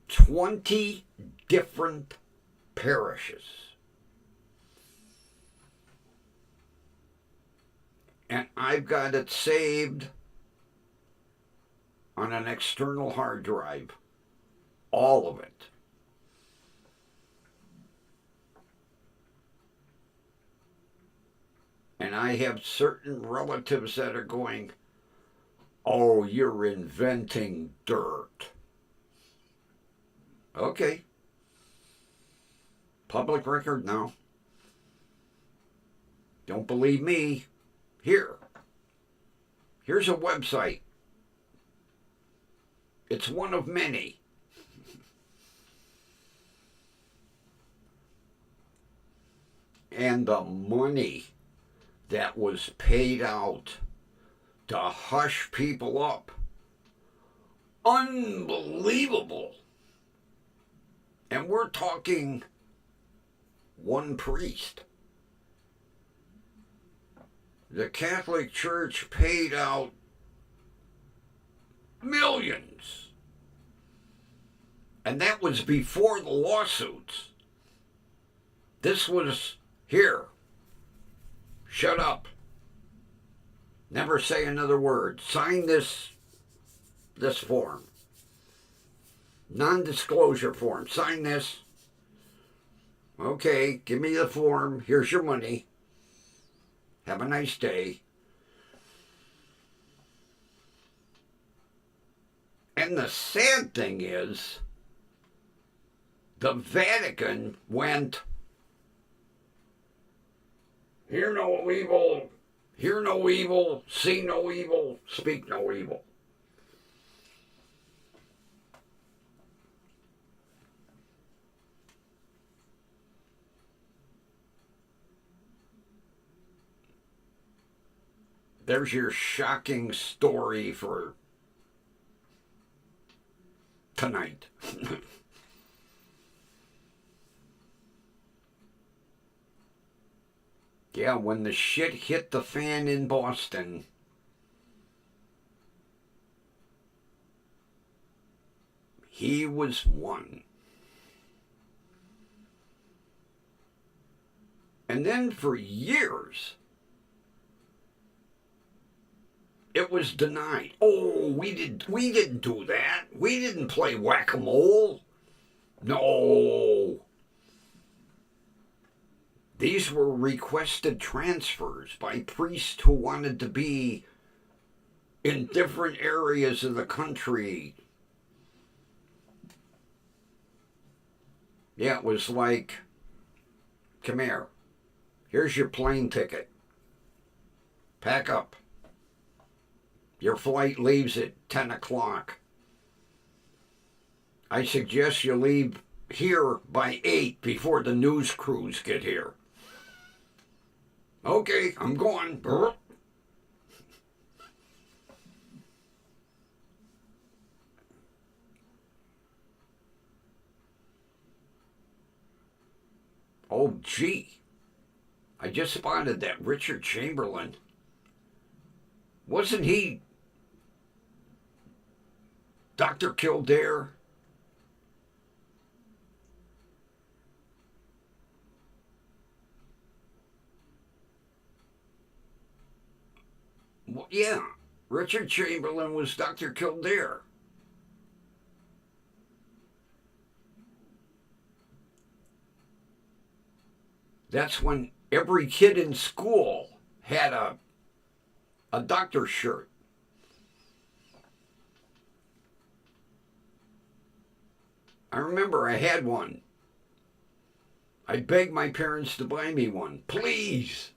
20 different parishes. And I've got it saved on an external hard drive. All of it. I have certain relatives that are going, oh, you're inventing dirt. Okay. Public record now. Don't believe me? Here's a website. It's one of many. And the money that was paid out to hush people up. Unbelievable. And we're talking one priest. The Catholic Church paid out millions. And that was before the lawsuits. This was here. Shut up. Never say another word. Sign this form. Non-disclosure form. Sign this. Okay, give me the form. Here's your money. Have a nice day. And the sad thing is, the Vatican went, hear no evil, see no evil, speak no evil. There's your shocking story for tonight. Yeah, when the shit hit the fan in Boston, he was one. And then for years, it was denied. Oh, we didn't do that. We didn't play whack-a-mole. No. These were requested transfers by priests who wanted to be in different areas of the country. Yeah, it was like, come here. Here's your plane ticket. Pack up. Your flight leaves at 10 o'clock. I suggest you leave here by 8 before the news crews get here. Okay, I'm going. Oh, gee. I just spotted that Richard Chamberlain. Wasn't he Dr. Kildare? Well, yeah, Richard Chamberlain was Dr. Kildare. That's when every kid in school had a doctor's shirt. I remember I had one. I begged my parents to buy me one. Please.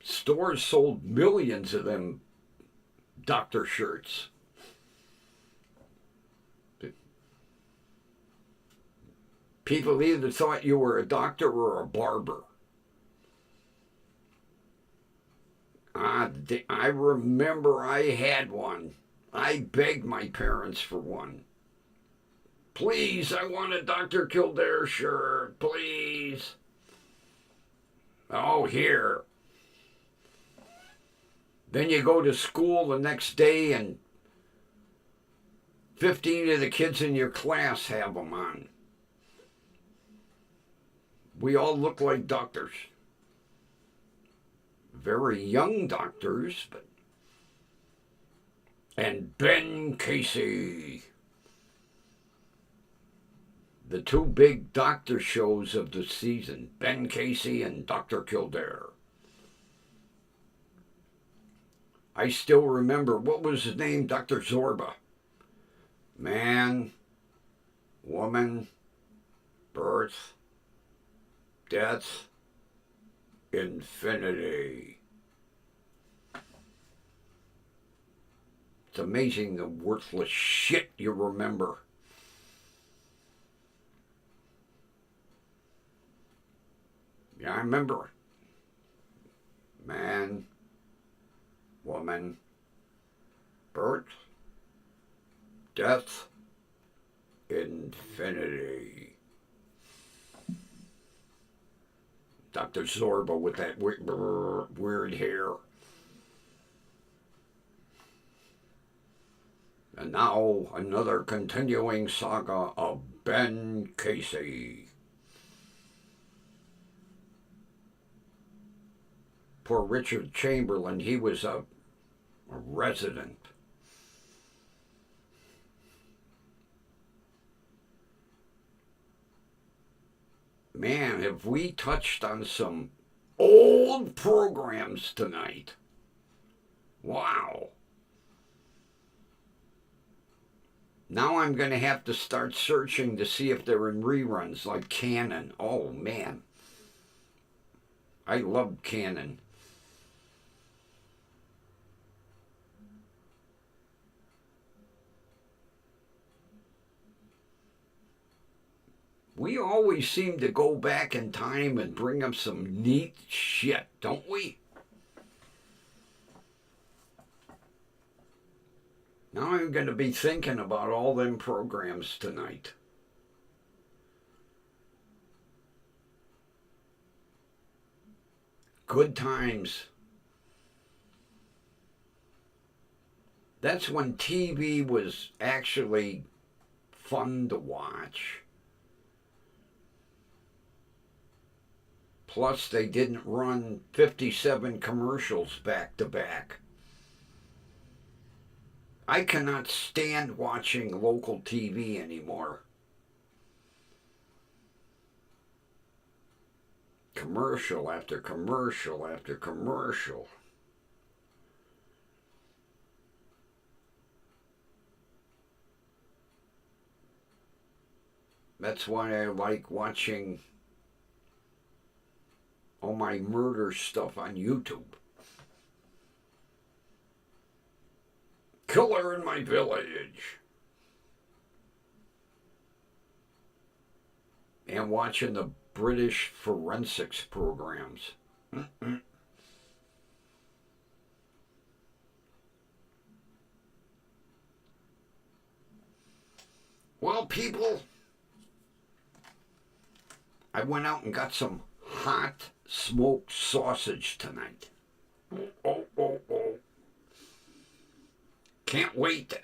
Stores sold millions of them doctor shirts. People either thought you were a doctor or a barber. I remember I had one. I begged my parents for one. Please, I want a Dr. Kildare shirt, please. Oh, here. Then you go to school the next day and 15 of the kids in your class have them on. We all look like doctors. Very young doctors, but... And Ben Casey. The two big doctor shows of the season, Ben Casey and Dr. Kildare. I still remember, what was his name? Dr. Zorba. Man, woman, birth, death, infinity. It's amazing the worthless shit you remember. Yeah, I remember. Man, woman, birth, death, infinity. Dr. Zorba with that weird hair. And now another continuing saga of Ben Casey. Poor Richard Chamberlain, he was a resident. Man, have we touched on some old programs tonight. Wow. Now I'm going to have to start searching to see if they're in reruns like Cannon. Oh, man. I love Cannon. We always seem to go back in time and bring up some neat shit, don't we? Now I'm going to be thinking about all them programs tonight. Good times. That's when TV was actually fun to watch. Plus, they didn't run 57 commercials back to back. I cannot stand watching local TV anymore. Commercial after commercial after commercial. That's why I like watching all my murder stuff on YouTube. Killer in My Village. And watching the British forensics programs. Well, people, I went out and got some hot smoked sausage tonight. Oh. Can't wait.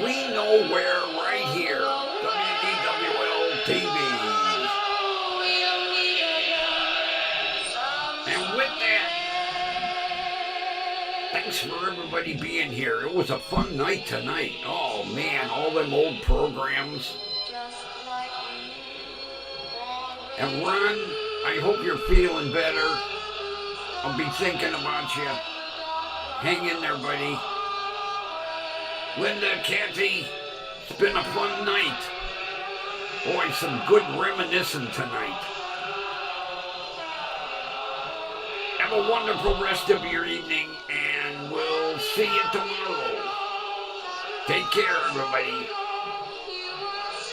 We know where, right here, WDWL TV. And with that, thanks for everybody being here. It was a fun night tonight. Oh man, all them old programs. And Ron, I hope you're feeling better. I'll be thinking about you. Hang in there, buddy. Linda, Kathy, it's been a fun night. Boy, some good reminiscing tonight. Have a wonderful rest of your evening, and we'll see you tomorrow. Take care, everybody.